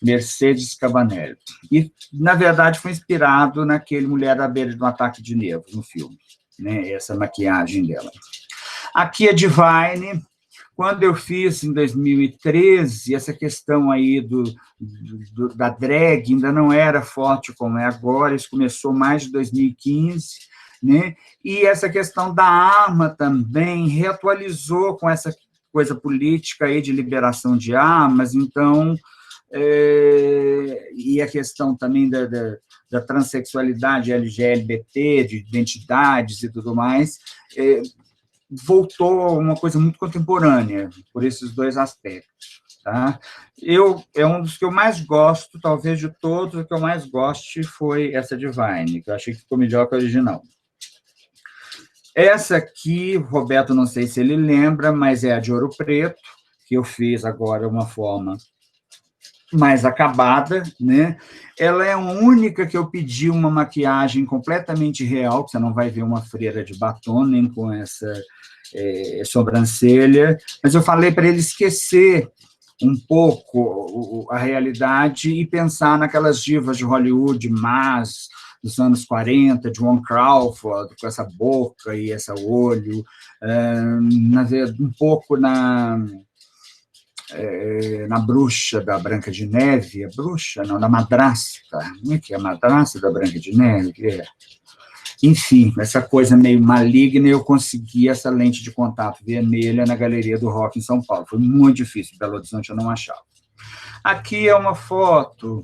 Mercedes Cabanel. E, na verdade, foi inspirado naquele Mulher à Beira de um Ataque de Nervos, no filme, né? Essa maquiagem dela. Aqui é Divine. Quando eu fiz, em 2013, essa questão aí da drag ainda não era forte como é agora, isso começou mais de 2015, né? E essa questão da arma também reatualizou com essa coisa política aí de liberação de armas, então, e a questão também da transexualidade LGBT, de identidades e tudo mais, voltou uma coisa muito contemporânea, por esses dois aspectos. Tá? É um dos que eu mais gosto, talvez de todos, o que eu mais goste foi essa Divine, que eu achei que ficou melhor que a original. Essa aqui, Roberto, não sei se ele lembra, mas é a de Ouro Preto, que eu fiz agora uma forma mais acabada, né? Ela é a única que eu pedi uma maquiagem completamente real, que você não vai ver uma freira de batom, nem com essa sobrancelha, mas eu falei para ele esquecer um pouco a realidade e pensar naquelas divas de Hollywood, mas dos anos 40, Joan Crawford, com essa boca e esse olho, um pouco na bruxa da Branca de Neve, a bruxa, não, da madrasta, como é que é a madrasta da Branca de Neve? Enfim, essa coisa meio maligna, eu consegui essa lente de contato vermelha na Galeria do Rock em São Paulo, foi muito difícil, em Belo Horizonte eu não achava. Aqui é uma foto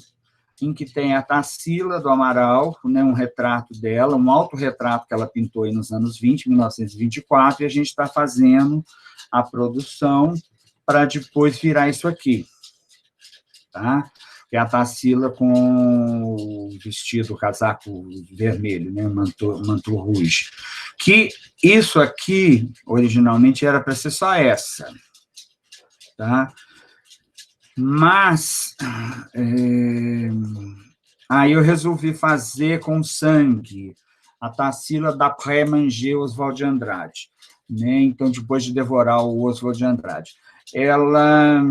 em que tem a Tarsila do Amaral, né, um retrato dela, um autorretrato que ela pintou aí nos anos 20, 1924, e a gente está fazendo a produção para depois virar isso aqui, tá? Que é a Tarsila com o vestido, o casaco vermelho, né, manto rouge. Que isso aqui, originalmente, era para ser só essa, tá? Mas aí eu resolvi fazer com sangue a Tarsila d'après Manger Oswald de Andrade, né? Então, depois de devorar o Oswald de Andrade. Ela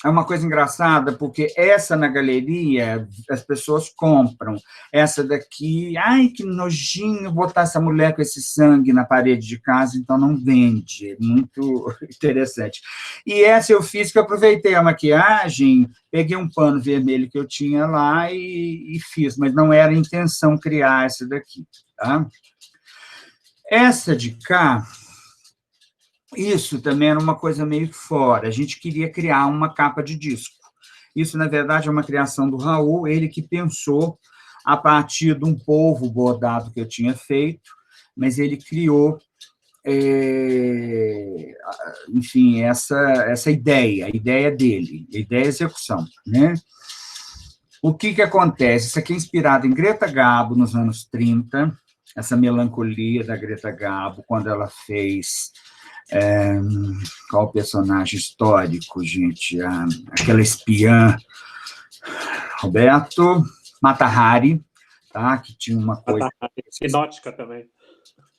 é uma coisa engraçada, porque essa na galeria as pessoas compram. Essa daqui, ai, que nojinho botar essa mulher com esse sangue na parede de casa, então não vende. Muito interessante. E essa eu fiz, que eu aproveitei a maquiagem, peguei um pano vermelho que eu tinha lá e fiz, mas não era a intenção criar essa daqui, tá? Essa de cá, isso também era uma coisa meio fora. A gente queria criar uma capa de disco. Isso, na verdade, é uma criação do Raul, ele que pensou a partir de um polvo bordado que eu tinha feito, mas ele criou, enfim, essa ideia, a ideia dele, a ideia e a execução, né? O que acontece? Isso aqui é inspirado em Greta Garbo, nos anos 30, essa melancolia da Greta Garbo, quando ela fez... qual o personagem histórico, gente? Aquela espiã, Roberto Mata Hari, tá? Que tinha uma coisa... Ninótica também.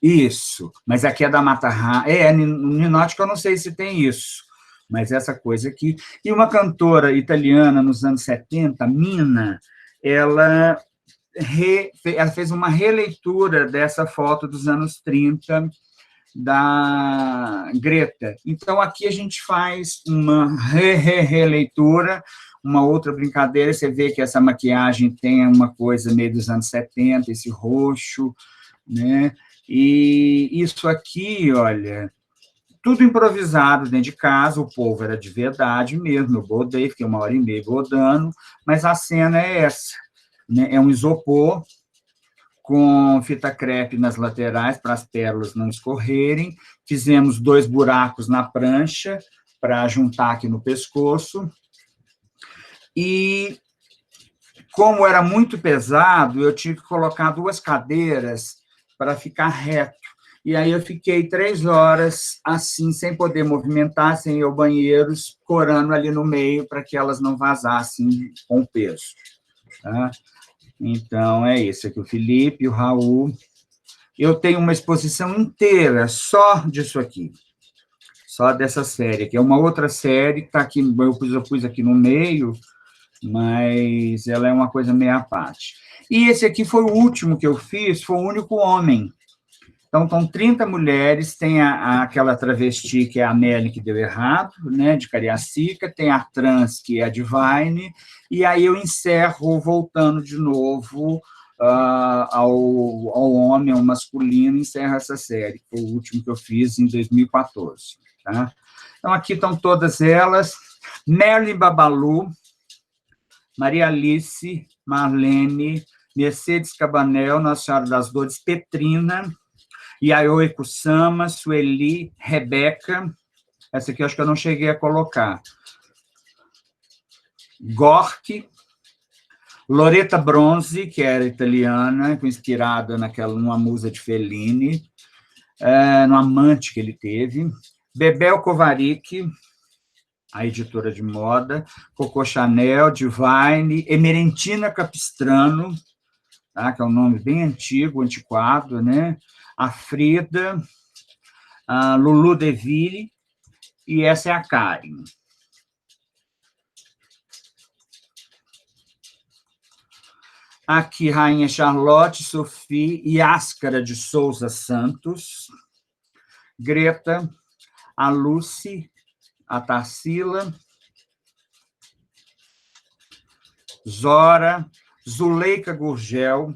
Isso, mas aqui é da Mata Hari. Ninótica eu não sei se tem isso, mas essa coisa aqui. E uma cantora italiana nos anos 70, Mina, ela fez uma releitura dessa foto dos anos 30, da Greta. Então, aqui a gente faz uma releitura, uma outra brincadeira. Você vê que essa maquiagem tem uma coisa meio dos anos 70, esse roxo, né? E isso aqui, olha, tudo improvisado dentro de casa, o povo era de verdade mesmo, eu bordei, fiquei 1h30 bordando, mas a cena é essa, né? É um isopor, com fita crepe nas laterais, para as pérolas não escorrerem. Fizemos 2 buracos na prancha, para juntar aqui no pescoço. E, como era muito pesado, eu tive que colocar 2 cadeiras para ficar reto. E aí eu fiquei 3 horas assim, sem poder movimentar, sem ir ao banheiro, escorando ali no meio, para que elas não vazassem com o peso, tá? Então, é isso aqui, o Felipe, o Raul. Eu tenho uma exposição inteira só disso aqui, só dessa série, que é uma outra série que está aqui, eu pus aqui no meio, mas ela é uma coisa meio à parte. E esse aqui foi o último que eu fiz, foi o único homem. Então, estão 30 mulheres, tem aquela travesti, que é a Nelly, que deu errado, né, de Cariacica, tem a trans, que é a Divine, e aí eu encerro voltando de novo ao homem, ao masculino, encerro essa série, que foi o último que eu fiz em 2014. Tá? Então, aqui estão todas elas: Merlin Babalu, Maria Alice, Marlene, Mercedes Cabanel, Nossa Senhora das Dores, Petrina, Yayoi Kusama, Sueli, Rebeca, essa aqui eu acho que eu não cheguei a colocar, Gorky, Loretta Bronzi, que era italiana, inspirada numa musa de Fellini, no amante que ele teve, Bebel Kovarik, a editora de moda, Coco Chanel, Divine, Emerentina Capistrano, tá, que é um nome bem antigo, antiquado, né? A Frida, a Lulu Deville, e essa é a Karen. Aqui, Rainha Charlotte, Sophie e Áscara de Souza Santos, Greta, a Lucy, a Tarsila, Zora, Zuleika Gurgel,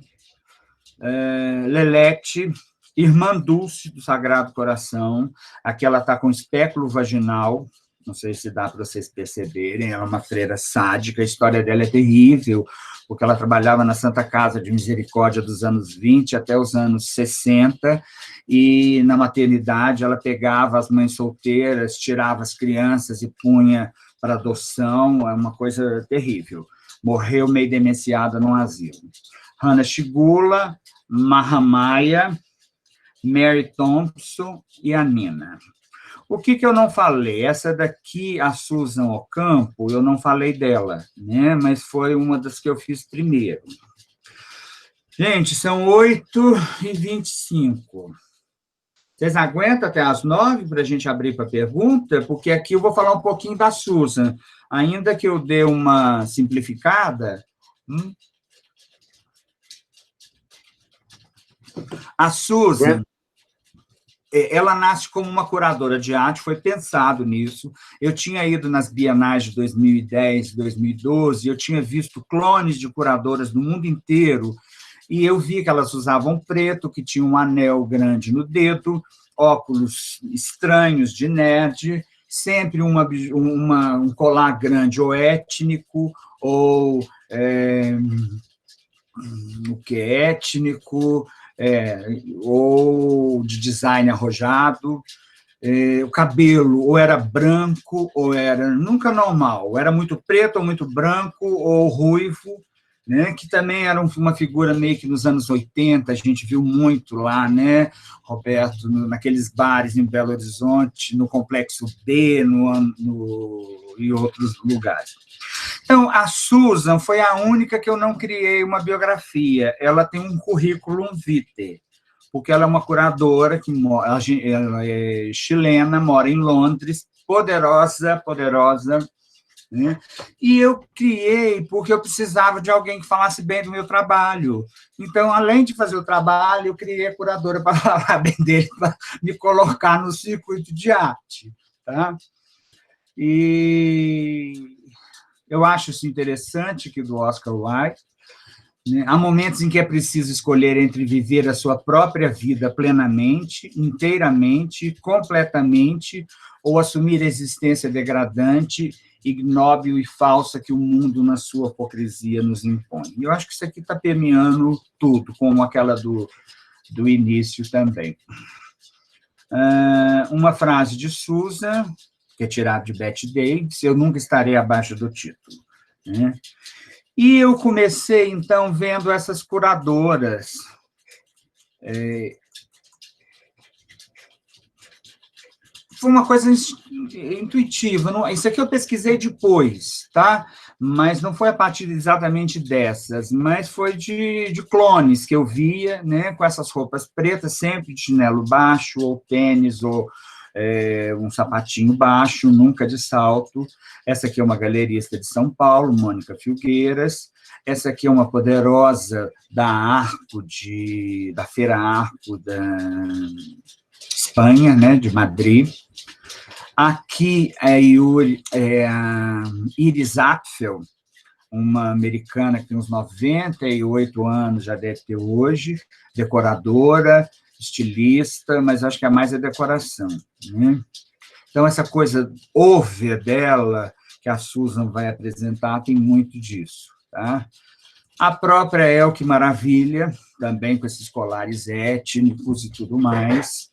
Lelete, Irmã Dulce, do Sagrado Coração, aqui ela está com espéculo vaginal, não sei se dá para vocês perceberem, ela é uma freira sádica, a história dela é terrível, porque ela trabalhava na Santa Casa de Misericórdia dos anos 20 até os anos 60, e na maternidade ela pegava as mães solteiras, tirava as crianças e punha para adoção, é uma coisa terrível. Morreu meio demenciada num asilo. Hannah Shigula, Mahamaya, Mary Thompson e a Nina. O que eu não falei? Essa daqui, a Susan Ocampo, eu não falei dela, né? Mas foi uma das que eu fiz primeiro. Gente, são 8h25. Vocês aguentam até às 9 para a gente abrir para pergunta? Porque aqui eu vou falar um pouquinho da Susan. Ainda que eu dê uma simplificada... A Susan... ela nasce como uma curadora de arte, foi pensado nisso. Eu tinha ido nas bienais de 2010, 2012, eu tinha visto clones de curadoras no mundo inteiro, e eu vi que elas usavam preto, que tinha um anel grande no dedo, óculos estranhos de nerd, sempre um colar grande ou étnico, ou o que é étnico... ou de design arrojado, o cabelo ou era branco, ou era nunca normal, ou era muito preto, ou muito branco, ou ruivo, né, que também era uma figura meio que nos anos 80, a gente viu muito lá, né, Roberto, naqueles bares em Belo Horizonte, no Complexo B, e outros lugares. Então, a Susan foi a única que eu não criei uma biografia. Ela tem um currículo vitae, porque ela é uma curadora, ela é chilena, mora em Londres, poderosa, né? E eu criei porque eu precisava de alguém que falasse bem do meu trabalho. Então, além de fazer o trabalho, eu criei a curadora para falar bem dele, para me colocar no circuito de arte. Tá? E... eu acho isso interessante, que do Oscar Wilde, né? Há momentos em que é preciso escolher entre viver a sua própria vida plenamente, inteiramente, completamente, ou assumir a existência degradante, ignóbil e falsa que o mundo, na sua hipocrisia, nos impõe. Eu acho que isso aqui está permeando tudo, como aquela do início também. Uma frase de Susan, que é tirado de Bette Davis, eu nunca estarei abaixo do título. Né? E eu comecei, então, vendo essas curadoras. Foi uma coisa intuitiva. Isso aqui eu pesquisei depois, tá? Mas não foi a partir exatamente dessas, mas foi de clones que eu via, né, com essas roupas pretas, sempre de chinelo baixo, ou tênis, ou um sapatinho baixo, nunca de salto. Essa aqui é uma galerista de São Paulo, Mônica Filgueiras. Essa aqui é uma poderosa da Feira Arco da Espanha, né, de Madrid. Aqui é a Iris Apfel, uma americana que tem uns 98 anos, já deve ter hoje, decoradora, estilista, mas acho que a mais é decoração. Né? Então, essa coisa over dela, que a Susan vai apresentar, tem muito disso. Tá? A própria Elke Maravilha, também com esses colares étnicos e tudo mais,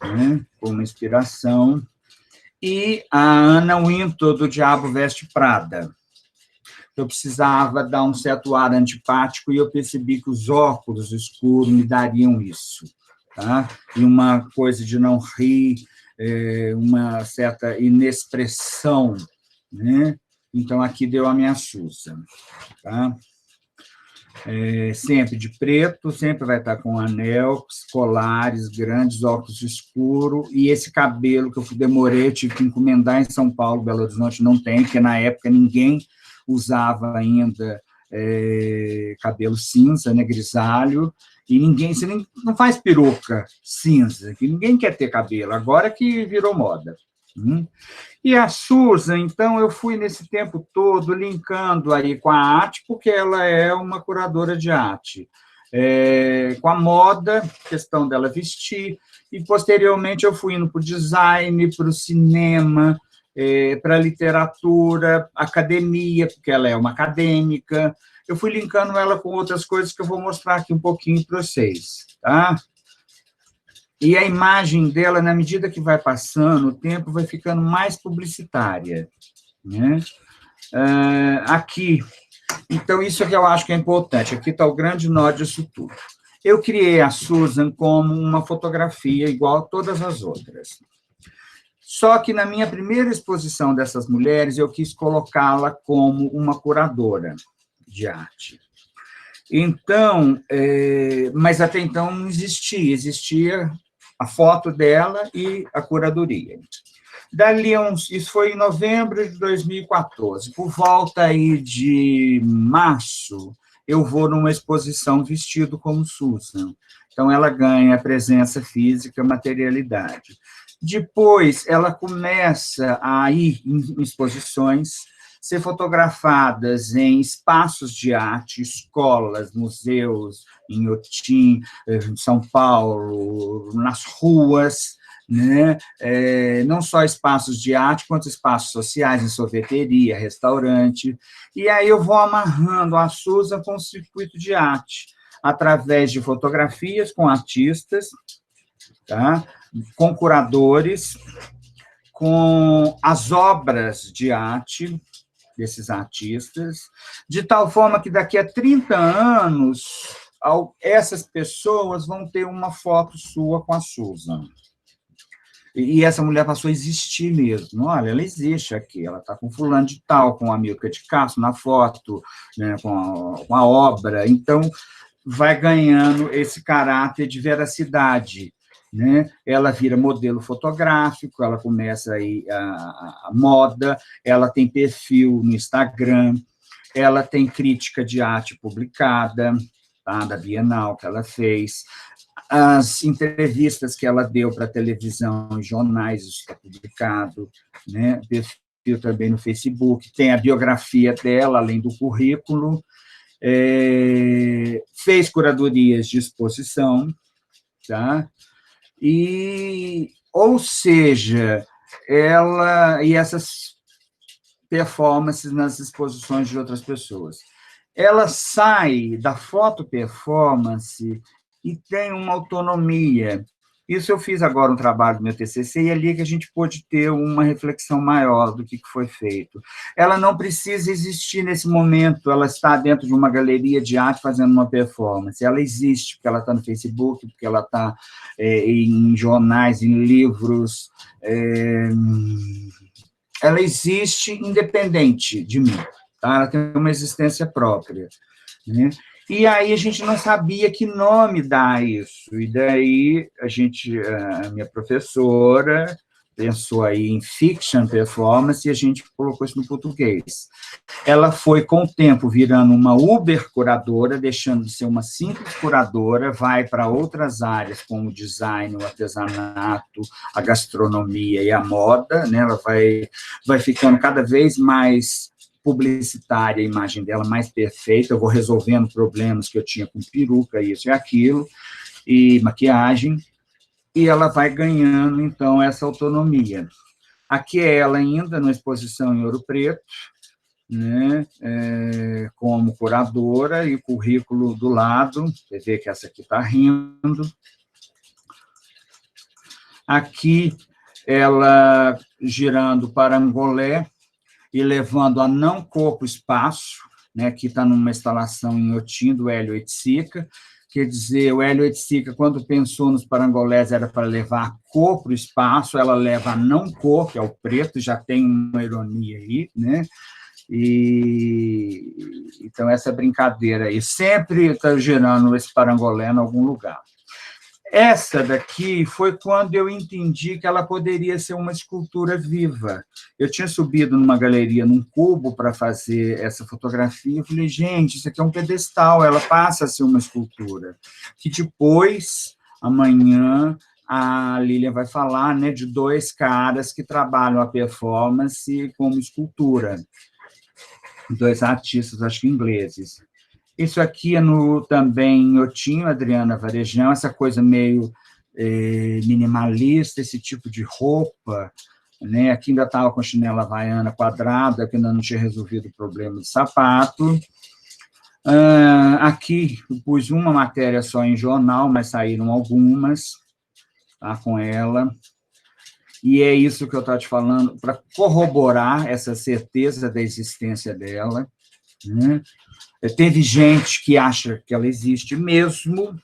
né? Como inspiração. E a Anna Wintour, do Diabo Veste Prada. Eu precisava dar um certo ar antipático e eu percebi que os óculos escuros me dariam isso. Tá? E uma coisa de não rir, uma certa inexpressão. Né? Então, aqui deu a minha Susan. Tá? Sempre de preto, sempre vai estar com anel, colares grandes, óculos escuros, e esse cabelo que eu demorei, tive que encomendar em São Paulo, Belo Horizonte não tem, porque na época ninguém usava ainda cabelo cinza, né, grisalho, e você não faz peruca cinza, que ninguém quer ter cabelo, agora que virou moda. E a Susan, então, eu fui nesse tempo todo linkando aí com a arte, porque ela é uma curadora de arte, com a moda, questão dela vestir, e posteriormente eu fui indo para o design, para o cinema, para literatura, academia, porque ela é uma acadêmica. Eu fui linkando ela com outras coisas que eu vou mostrar aqui um pouquinho para vocês, tá? E a imagem dela, na medida que vai passando, o tempo vai ficando mais publicitária, né? Aqui, então, isso que eu acho que é importante. Aqui está o grande nó disso tudo. Eu criei a Susan como uma fotografia igual a todas as outras. Só que, na minha primeira exposição dessas mulheres, eu quis colocá-la como uma curadora de arte. Então, mas até então não existia a foto dela e a curadoria. Dali isso foi em novembro de 2014. Por volta aí de março, eu vou numa exposição vestido como Susan. Então, ela ganha presença física, materialidade. Depois, ela começa a ir em exposições, ser fotografadas em espaços de arte, escolas, museus, em Inhotim, em São Paulo, nas ruas, né? Não só espaços de arte, quanto espaços sociais, em sorveteria, restaurante. E aí eu vou amarrando a Susan com o circuito de arte, através de fotografias com artistas, tá? Com curadores, com as obras de arte desses artistas, de tal forma que daqui a 30 anos, essas pessoas vão ter uma foto sua com a Susan. E essa mulher passou a existir mesmo. Olha, ela existe aqui, ela está com fulano de tal, com a Milka de Castro na foto, né, com a obra. Então, vai ganhando esse caráter de veracidade, né? Ela vira modelo fotográfico, ela começa aí a moda, ela tem perfil no Instagram, ela tem crítica de arte publicada, tá, da Bienal que ela fez, as entrevistas que ela deu para televisão e jornais, isso está publicado, né? Perfil também no Facebook, tem a biografia dela, além do currículo, fez curadorias de exposição, tá? Ou seja, e essas performances nas exposições de outras pessoas. Ela sai da foto-performance e tem uma autonomia. Isso eu fiz agora um trabalho do meu TCC, e é ali que a gente pôde ter uma reflexão maior do que foi feito. Ela não precisa existir nesse momento, ela está dentro de uma galeria de arte fazendo uma performance. Ela existe, porque ela está no Facebook, porque ela está em jornais, em livros. Ela existe independente de mim, tá? Ela tem uma existência própria, né? E aí a gente não sabia que nome dar isso, e daí a minha professora pensou aí em fiction performance, e a gente colocou isso no português. Ela foi, com o tempo, virando uma Uber curadora, deixando de ser uma simples curadora, vai para outras áreas, como o design, o artesanato, a gastronomia e a moda, né? Ela vai ficando cada vez mais publicitária, a imagem dela mais perfeita, eu vou resolvendo problemas que eu tinha com peruca, isso e aquilo, e maquiagem, e ela vai ganhando, então, essa autonomia. Aqui é ela ainda, numa exposição em Ouro Preto, né, como curadora, e o currículo do lado, você vê que essa aqui está rindo. Aqui, ela girando para Angolé, e levando a não corpo espaço, né, que está numa instalação em Inhotim, do Hélio Oiticica. Quer dizer, o Hélio Oiticica, quando pensou nos parangolés, era para levar corpo espaço, ela leva a não cor, que é o preto, já tem uma ironia aí, né? Então, essa brincadeira aí, sempre está gerando esse parangolé em algum lugar. Essa daqui foi quando eu entendi que ela poderia ser uma escultura viva. Eu tinha subido numa galeria, num cubo, para fazer essa fotografia, eu falei, gente, isso aqui é um pedestal, ela passa a ser uma escultura. Que depois, amanhã, a Lilian vai falar, né, de dois caras que trabalham a performance como escultura. Dois artistas, acho que ingleses. Isso aqui é também em Inhotim, Adriana Varejão, essa coisa meio minimalista, esse tipo de roupa, né? Aqui ainda estava com chinela havaiana quadrada, que ainda não tinha resolvido o problema do sapato. Aqui eu pus uma matéria só em jornal, mas saíram algumas, tá, com ela. E é isso que eu estou te falando, para corroborar essa certeza da existência dela, né? Teve gente que acha que ela existe mesmo,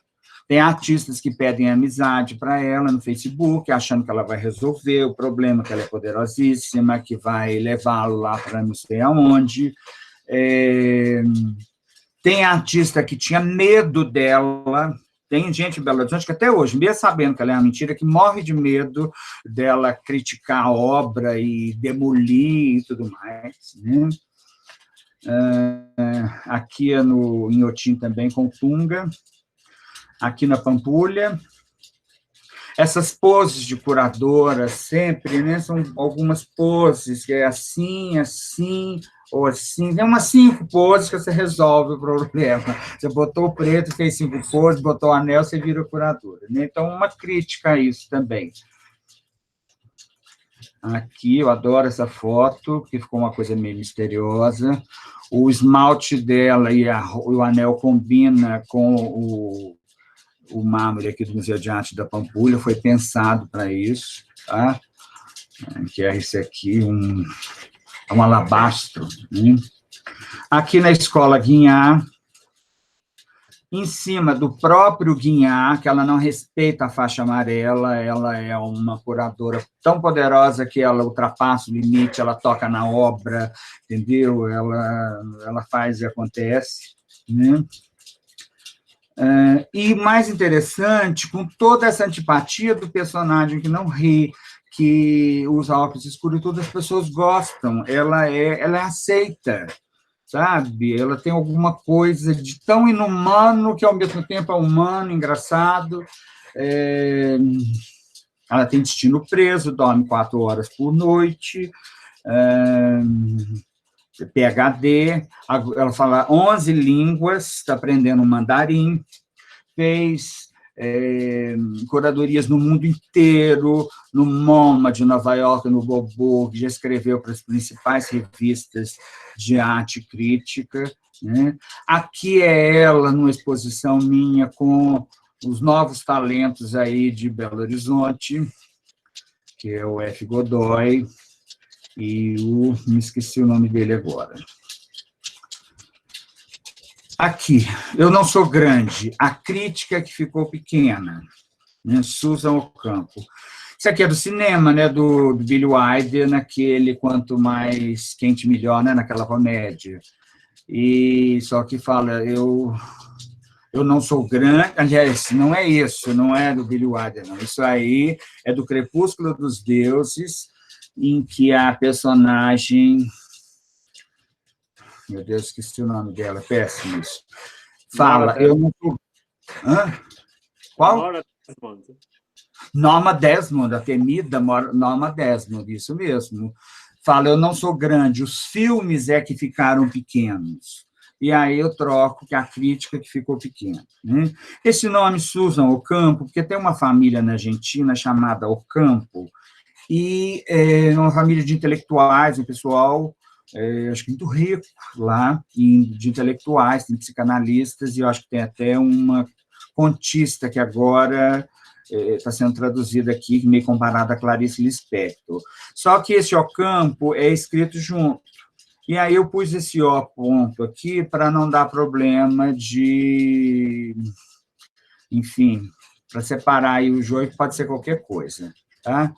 tem artistas que pedem amizade para ela no Facebook, achando que ela vai resolver o problema, que ela é poderosíssima, que vai levá-lo lá para não sei aonde. Tem artista que tinha medo dela, tem gente em Belo Horizonte que até hoje, mesmo sabendo que ela é uma mentira, que morre de medo dela criticar a obra e demolir e tudo mais, né? Aqui em Inhotim também, com Tunga. Aqui na Pampulha. Essas poses de curadora sempre, né? São algumas poses, que é assim, assim, ou assim. Tem umas 5 poses que você resolve o problema. Você botou o preto, fez 5 poses, botou o anel, você vira curadora, né? Então, uma crítica a isso também. Aqui, eu adoro essa foto, que ficou uma coisa meio misteriosa. O esmalte dela e o anel combina com o mármore aqui do Museu de Arte da Pampulha, foi pensado para isso, tá? Que é esse aqui, um alabastro, né? Aqui na Escola Guinhar, em cima do próprio Guinhar, que ela não respeita a faixa amarela, ela é uma curadora tão poderosa que ela ultrapassa o limite, ela toca na obra, entendeu? Ela faz e acontece, né? E mais interessante, com toda essa antipatia do personagem que não ri, que usa óculos escuros, todas as pessoas gostam, ela é aceita, sabe? Ela tem alguma coisa de tão inumano que, ao mesmo tempo, é humano, engraçado. Ela tem destino preso, dorme 4 horas por noite, PhD, ela fala 11 línguas, está aprendendo mandarim, fez curadorias no mundo inteiro, no MoMA de Nova York, no Bobo, já escreveu para as principais revistas de arte crítica, né? Aqui é ela, numa exposição minha, com os novos talentos aí de Belo Horizonte, que é o F. Godoy, e me esqueci o nome dele agora. Aqui, eu não sou grande, a crítica que ficou pequena, né? Susan Ocampo. Isso aqui é do cinema, né? Do Billy Wilder, naquele Quanto Mais Quente Melhor, né? Naquela comédia. E só que fala, eu não sou grande, aliás, não é isso, não é do Billy Wilder, não. Isso aí é do Crepúsculo dos Deuses, em que a personagem... Meu Deus, esqueci o nome dela, péssimo isso. Fala, eu não sou... Qual? Norma Desmond, a temida Norma Desmond, isso mesmo. Fala, eu não sou grande, os filmes é que ficaram pequenos. E aí eu troco que a crítica que ficou pequena, né? Esse nome, Susan Ocampo, porque tem uma família na Argentina chamada Ocampo, e é uma família de intelectuais, um pessoal... acho que muito rico lá, de intelectuais, tem psicanalistas, e eu acho que tem até uma contista que agora está sendo traduzida aqui, meio comparada a Clarice Lispector. Só que esse Ocampo é escrito junto. E aí eu pus esse O ponto aqui para não dar problema de... Enfim, para separar aí o joio, pode ser qualquer coisa, tá?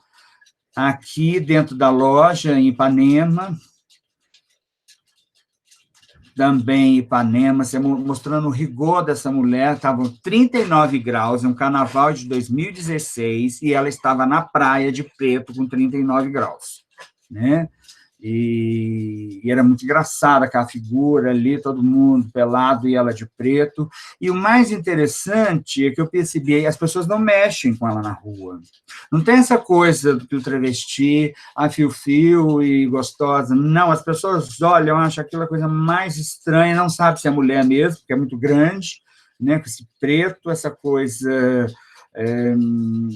Aqui dentro da loja, em Ipanema, também Ipanema, mostrando o rigor dessa mulher, estavam 39 graus, um carnaval de 2016, e ela estava na praia de preto com 39 graus, né? E era muito engraçada aquela figura ali, todo mundo pelado e ela de preto. E o mais interessante é que eu percebi, as pessoas não mexem com ela na rua. Não tem essa coisa do travesti, fio-fio e gostosa. Não, as pessoas olham, acham aquilo a coisa mais estranha, não sabe se é mulher mesmo, porque é muito grande, né, com esse preto, essa coisa...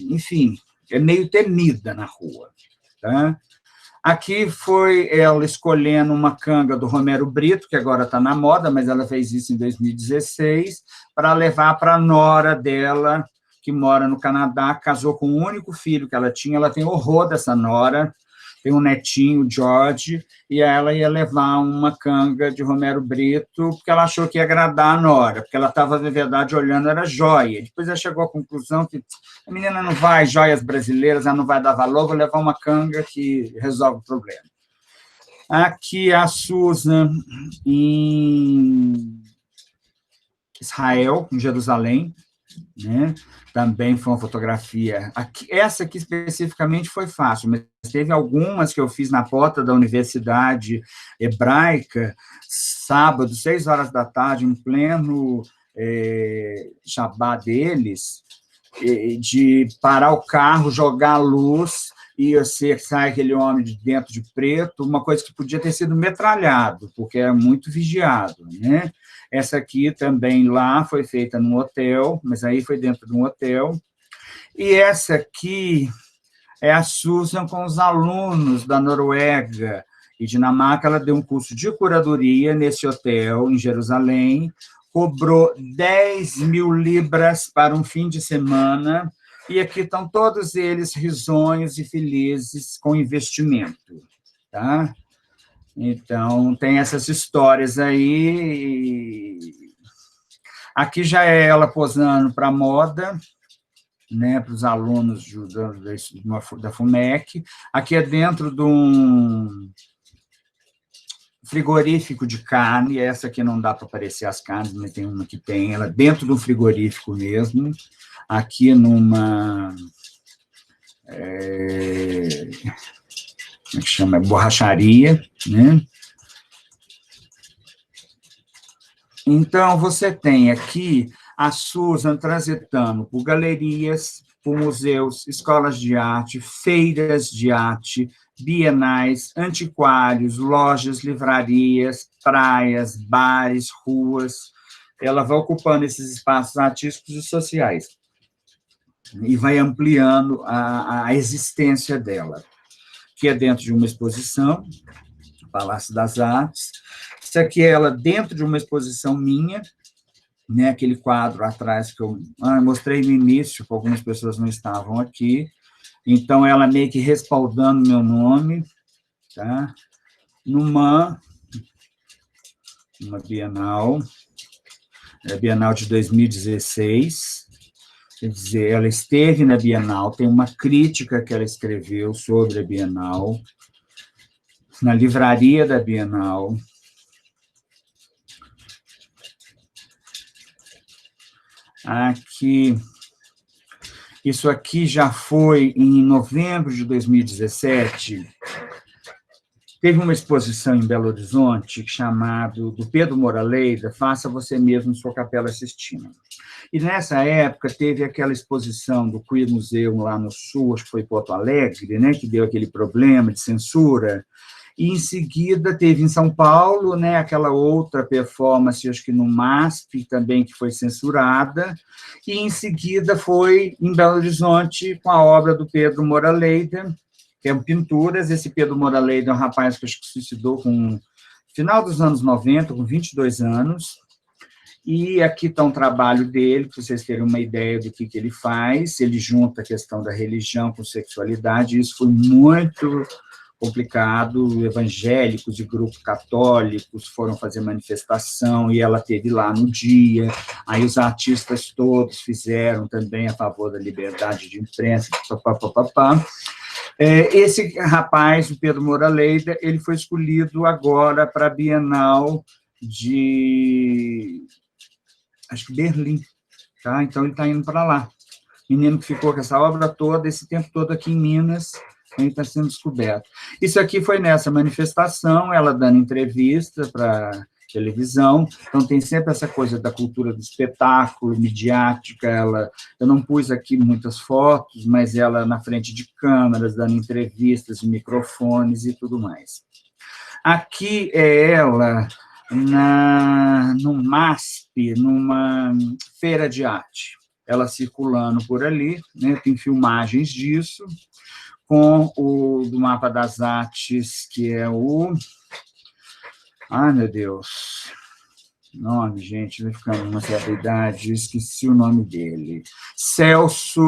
enfim, é meio temida na rua, tá? Aqui foi ela escolhendo uma canga do Romero Brito, que agora está na moda, mas ela fez isso em 2016, para levar para a nora dela, que mora no Canadá, casou com o único filho que ela tinha, ela tem horror dessa nora, tem um netinho, George, e ela ia levar uma canga de Romero Brito, porque ela achou que ia agradar a nora, porque ela estava, na verdade, olhando, era joia. Depois ela chegou à conclusão que a menina não vai, joias brasileiras, ela não vai dar valor, vou levar uma canga que resolve o problema. Aqui a Susan, em Israel, em Jerusalém, né? Também foi uma fotografia. Essa aqui especificamente foi fácil, mas teve algumas que eu fiz na porta da Universidade Hebraica, sábado, 6 horas da tarde, em pleno Shabá deles, de parar o carro, jogar a luz, e sai aquele homem de dentro de preto, uma coisa que podia ter sido metralhado, porque era muito vigiado, né? Essa aqui também lá foi feita num hotel, mas aí foi dentro de um hotel. E essa aqui é a Susan com os alunos da Noruega e Dinamarca. Ela deu um curso de curadoria nesse hotel, em Jerusalém, cobrou 10.000 libras para um fim de semana, e aqui estão todos eles risonhos e felizes com investimento, tá? Então, tem essas histórias aí. Aqui já é ela posando para a moda, né, para os alunos da FUMEC. Aqui é dentro de um frigorífico de carne. Essa aqui não dá para aparecer as carnes, mas tem uma que tem. Ela dentro de um frigorífico mesmo. Aqui numa... como é que chama? Borracharia, né? Então, você tem aqui a Susan transitando por galerias, por museus, escolas de arte, feiras de arte, bienais, antiquários, lojas, livrarias, praias, bares, ruas. Ela vai ocupando esses espaços artísticos e sociais e vai ampliando a existência dela, que é dentro de uma exposição, Palácio das Artes. Isso aqui é ela dentro de uma exposição minha, né, aquele quadro atrás que eu mostrei no início, que algumas pessoas não estavam aqui. Então, ela meio que respaldando meu nome, tá? Numa Bienal, a Bienal de 2016, quer dizer, ela esteve na Bienal, tem uma crítica que ela escreveu sobre a Bienal, na livraria da Bienal. Aqui, isso aqui já foi em novembro de 2017, teve uma exposição em Belo Horizonte chamada do Pedro Moraleida, Faça Você Mesmo Sua Capela Sistina. E nessa época teve aquela exposição do Queer Museum lá no Sul, acho que foi em Porto Alegre, né, que deu aquele problema de censura. E, em seguida, teve em São Paulo, né, aquela outra performance, acho que no MASP também, que foi censurada, e, em seguida, foi em Belo Horizonte, com a obra do Pedro Moraleida, que é pinturas. Esse Pedro Moraleida é um rapaz que acho que se suicidou no final dos anos 90, com 22 anos, e aqui está um trabalho dele, para vocês terem uma ideia do que ele faz. Ele junta a questão da religião com sexualidade, e isso foi muito complicado. Evangélicos e grupos católicos foram fazer manifestação, e ela esteve lá no dia. Aí os artistas todos fizeram também a favor da liberdade de imprensa, papapá. Esse rapaz, o Pedro Moraleida, ele foi escolhido agora para a Bienal de, acho que Berlim, tá? Então ele está indo para lá. Menino que ficou com essa obra toda, esse tempo todo aqui em Minas, ele está sendo descoberto. Isso aqui foi nessa manifestação, ela dando entrevista para televisão. Então tem sempre essa coisa da cultura do espetáculo, midiática. Eu não pus aqui muitas fotos, mas ela na frente de câmeras, dando entrevistas, microfones e tudo mais. Aqui é ela no MASP, numa feira de arte. Ela circulando por ali, né, tem filmagens disso, com o do Mapa das Artes, que é o... Ai, meu Deus... Nome, gente, vai ficando numa certa idade, esqueci o nome dele. Celso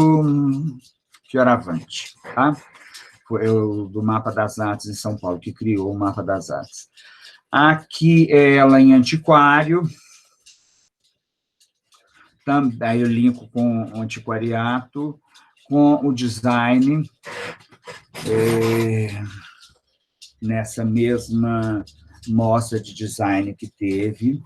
Fioravante, tá? Foi o do Mapa das Artes em São Paulo, que criou o Mapa das Artes. Aqui é ela em antiquário, também eu linko com o antiquariato, com o design, nessa mesma mostra de design que teve.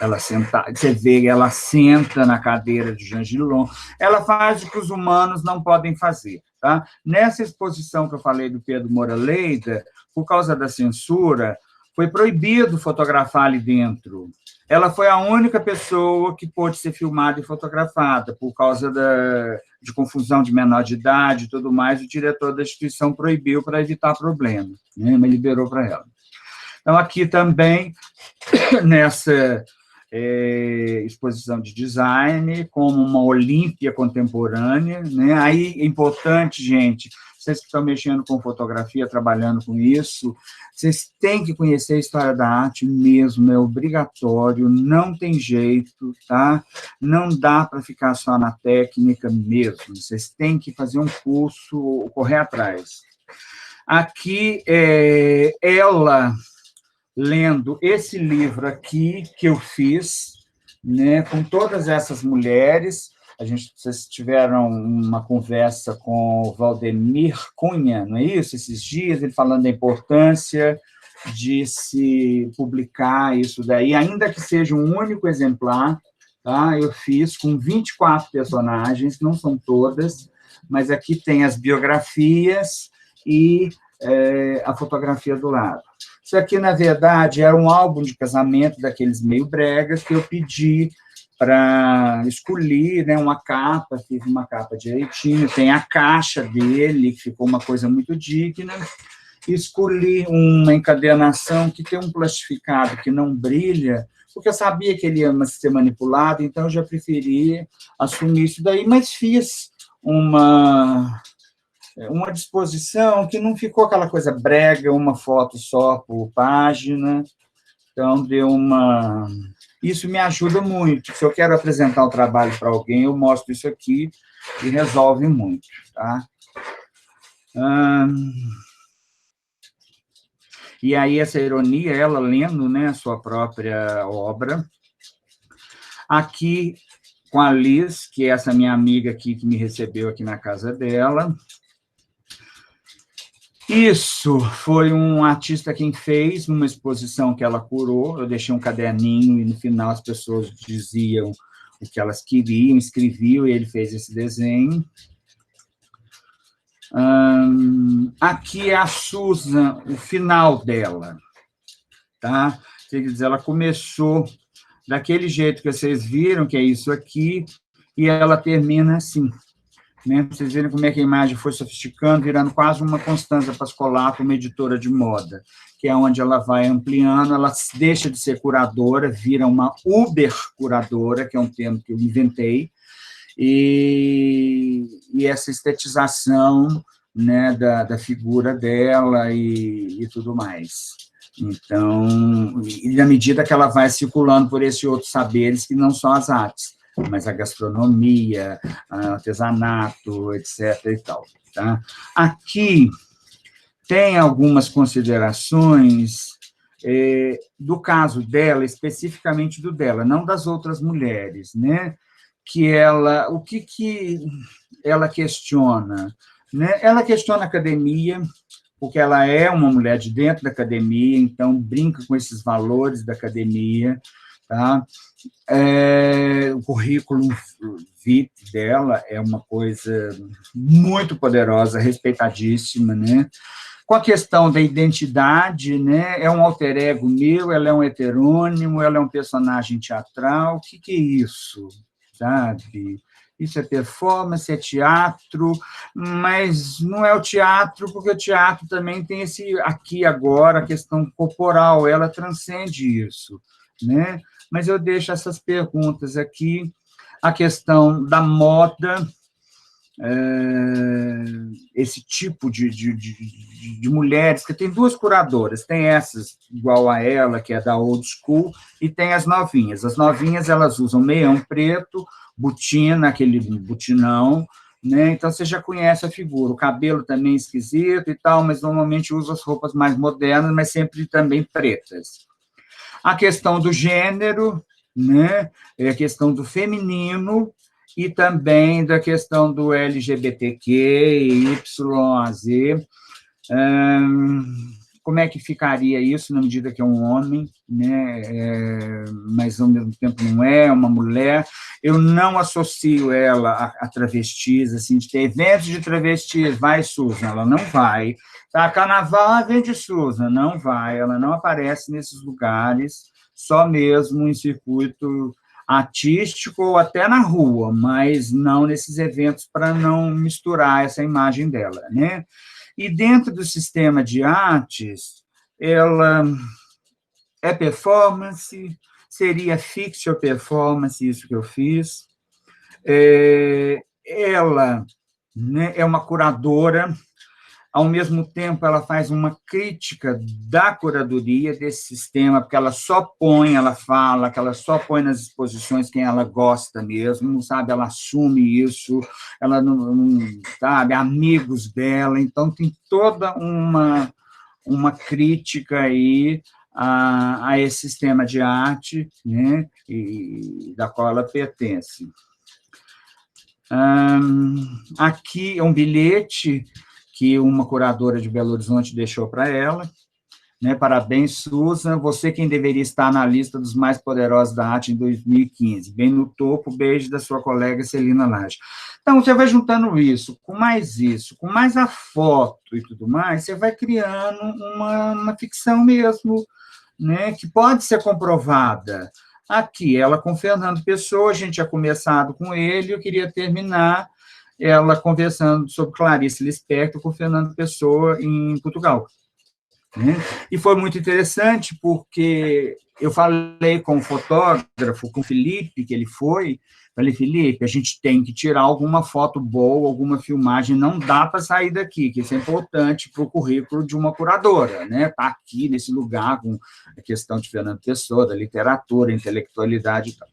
Ela senta, você vê, ela senta na cadeira de Jean Gillon, ela faz o que os humanos não podem fazer. Tá? Nessa exposição que eu falei do Pedro Moura Leida, por causa da censura, foi proibido fotografar ali dentro. Ela foi a única pessoa que pôde ser filmada e fotografada, por causa de confusão de menor de idade e tudo mais, o diretor da instituição proibiu para evitar problema, né? Mas liberou para ela. Então, aqui também, nessa exposição de design, como uma Olímpia contemporânea, né? Aí é importante, gente, vocês que estão mexendo com fotografia, trabalhando com isso, vocês têm que conhecer a história da arte mesmo, é obrigatório, não tem jeito, tá? Não dá para ficar só na técnica mesmo, vocês têm que fazer um curso, correr atrás. Aqui, ela... lendo esse livro aqui que eu fiz, né, com todas essas mulheres. Vocês tiveram uma conversa com o Valdemir Cunha, não é isso? Esses dias, ele falando da importância de se publicar isso daí, ainda que seja um único exemplar, tá? Eu fiz com 24 personagens, não são todas, mas aqui tem as biografias e a fotografia do lado. Isso aqui, na verdade, era um álbum de casamento daqueles meio bregas que eu pedi para escolher, né, uma capa, fiz uma capa direitinho, tem a caixa dele, que ficou uma coisa muito digna, e escolhi uma encadernação que tem um plastificado que não brilha, porque eu sabia que ele ia ser manipulado, então eu já preferi assumir isso daí, mas fiz uma disposição que não ficou aquela coisa brega, uma foto só por página, então deu uma... Isso me ajuda muito, se eu quero apresentar o trabalho para alguém, eu mostro isso aqui e resolve muito, tá? E aí essa ironia, ela lendo, né, a sua própria obra, aqui com a Liz, que é essa minha amiga aqui, que me recebeu aqui na casa dela. Isso foi um artista quem fez, numa exposição que ela curou, eu deixei um caderninho e no final as pessoas diziam o que elas queriam, escreviam, e ele fez esse desenho. Aqui é a Susan, o final dela, tá? Quer dizer, ela começou daquele jeito que vocês viram, que é isso aqui, e ela termina assim. Né? Vocês verem como é que a imagem foi sofisticando, virando quase uma Constanza Pascolato, uma editora de moda, que é onde ela vai ampliando, ela deixa de ser curadora, vira uma Uber-curadora, que é um termo que eu inventei, e essa estetização, né, da figura dela e tudo mais. Então, e na medida que ela vai circulando por esses outros saberes, que não são as artes, mas a gastronomia, artesanato, etc. e tal. Tá? Aqui tem algumas considerações do caso dela, especificamente do dela, não das outras mulheres, né? Que ela, o que ela questiona? Né? Ela questiona a academia, porque ela é uma mulher de dentro da academia, então brinca com esses valores da academia, tá? O currículo vitae dela é uma coisa muito poderosa, respeitadíssima, né? Com a questão da identidade, né? É um alter ego meu, ela é um heterônimo, ela é um personagem teatral, o que é isso, sabe? Isso é performance, é teatro, mas não é o teatro, porque o teatro também tem esse aqui agora, a questão corporal, ela transcende isso, né? Mas eu deixo essas perguntas aqui, a questão da moda, esse tipo de mulheres, que tem duas curadoras, tem essas igual a ela, que é da old school, e tem as novinhas. As novinhas, elas usam meião preto, botina, aquele botinão, né? Então, você já conhece a figura. O cabelo também é esquisito e tal, mas normalmente usa as roupas mais modernas, mas sempre também pretas. A questão do gênero, né? A questão do feminino, e também da questão do LGBTQ, YAZ. Como é que ficaria isso na medida que é um homem, né? Mas, ao mesmo tempo, não é uma mulher. Eu não associo ela a travestis, assim, de ter eventos de travestis, vai, Susan, ela não vai. Tá, carnaval, vem de Susan, não vai, ela não aparece nesses lugares, só mesmo em circuito artístico ou até na rua, mas não nesses eventos, para não misturar essa imagem dela, né? E dentro do sistema de artes, ela é performance, seria fiction performance, isso que eu fiz. Ela, né, é uma curadora, ao mesmo tempo, ela faz uma crítica da curadoria desse sistema, porque ela só põe, ela fala, que ela só põe nas exposições quem ela gosta mesmo, sabe? Ela assume isso, ela não sabe, amigos dela, então tem toda uma crítica aí a esse sistema de arte, né? E da qual ela pertence. Aqui é um bilhete que uma curadora de Belo Horizonte deixou para ela, né? Parabéns, Susan, você quem deveria estar na lista dos mais poderosos da arte em 2015, bem no topo, beijo da sua colega Celina Lage. Então, você vai juntando isso, com mais a foto e tudo mais, você vai criando uma ficção mesmo, né? Que pode ser comprovada. Aqui, ela com Fernando Pessoa, a gente tinha começado com ele, eu queria terminar ela conversando sobre Clarice Lispector com Fernando Pessoa em Portugal. Né? E foi muito interessante, porque eu falei com o fotógrafo, com o Felipe, que ele foi, falei, Felipe, a gente tem que tirar alguma foto boa, alguma filmagem, não dá para sair daqui, que isso é importante para o currículo de uma curadora, né? Tá aqui nesse lugar, com a questão de Fernando Pessoa, da literatura, intelectualidade e tal.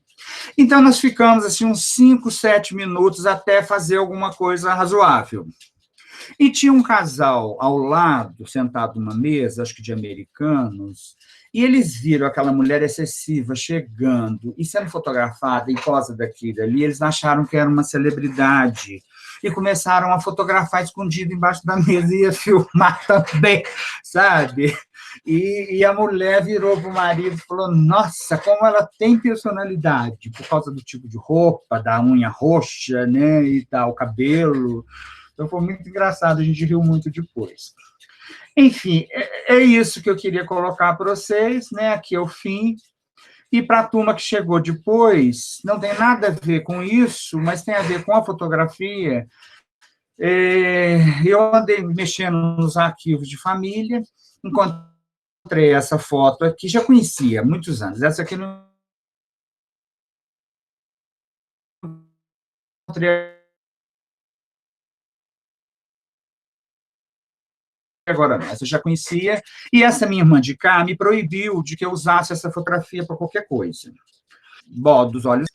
Então, nós ficamos assim, uns 5, 7 minutos até fazer alguma coisa razoável. E tinha um casal ao lado, sentado numa mesa, acho que de americanos, e eles viram aquela mulher excessiva chegando e sendo fotografada em posa daqui e dali, eles acharam que era uma celebridade e começaram a fotografar escondido embaixo da mesa e ia filmar também, sabe? E a mulher virou para o marido e falou, nossa, como ela tem personalidade, por causa do tipo de roupa, da unha roxa, né, e tal, o cabelo. Então, foi muito engraçado, a gente riu muito depois. Enfim, é isso que eu queria colocar para vocês, né, aqui é o fim. E para a turma que chegou depois, não tem nada a ver com isso, mas tem a ver com a fotografia. Eu andei mexendo nos arquivos de família, encontrei essa foto aqui, já conhecia há muitos anos. Essa aqui não encontrei agora não, essa eu já conhecia, e essa minha irmã de cá me proibiu de que eu usasse essa fotografia para qualquer coisa. Bom, dos olhos.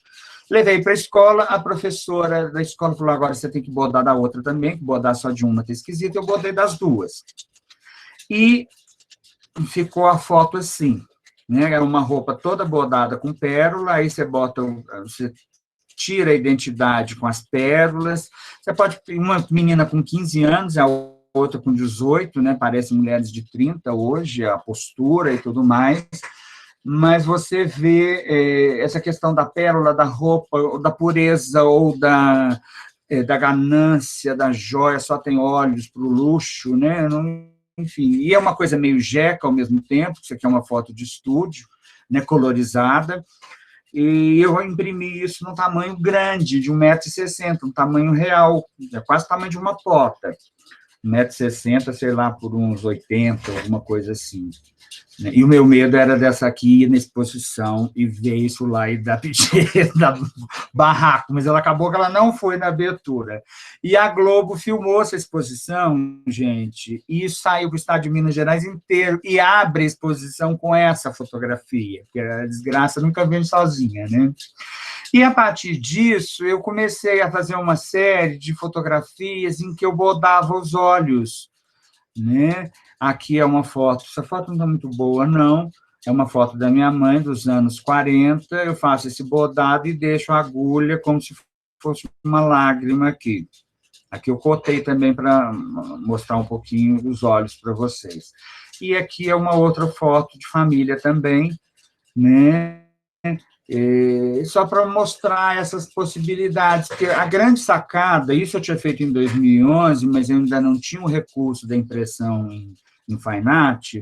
Levei para a escola, a professora da escola falou, agora você tem que bordar da outra também, que bordar só de uma tá esquisito, eu bordei das duas. E ficou a foto assim, né? Era uma roupa toda bordada com pérola, aí você tira a identidade com as pérolas, você pode, uma menina com 15 anos, a outra com 18, né? Parecem mulheres de 30 hoje, a postura e tudo mais, mas você vê essa questão da pérola, da roupa, da pureza ou da ganância, da joia, só tem olhos para o luxo, né? Enfim, e é uma coisa meio jeca ao mesmo tempo, isso aqui é uma foto de estúdio, né, colorizada, e eu imprimi isso num tamanho grande, de 1,60 m, um tamanho real, quase o tamanho de uma porta. 1,60 m, sei lá, por uns 80, alguma coisa assim. E o meu medo era dessa aqui ir na exposição e ver isso lá e dar barraco, mas ela acabou que ela não foi na abertura. E a Globo filmou essa exposição, gente, e saiu para o estado de Minas Gerais inteiro, e abre a exposição com essa fotografia, porque a desgraça nunca vem sozinha, né? E, a partir disso, eu comecei a fazer uma série de fotografias em que eu bordava os olhos, né? Aqui é uma foto, essa foto não está muito boa, não, é uma foto da minha mãe, dos anos 40, eu faço esse bordado e deixo a agulha como se fosse uma lágrima aqui. Aqui eu cortei também para mostrar um pouquinho os olhos para vocês. E aqui é uma outra foto de família também, né? Só para mostrar essas possibilidades, porque a grande sacada, isso eu tinha feito em 2011, mas eu ainda não tinha o recurso da impressão em Fine Art,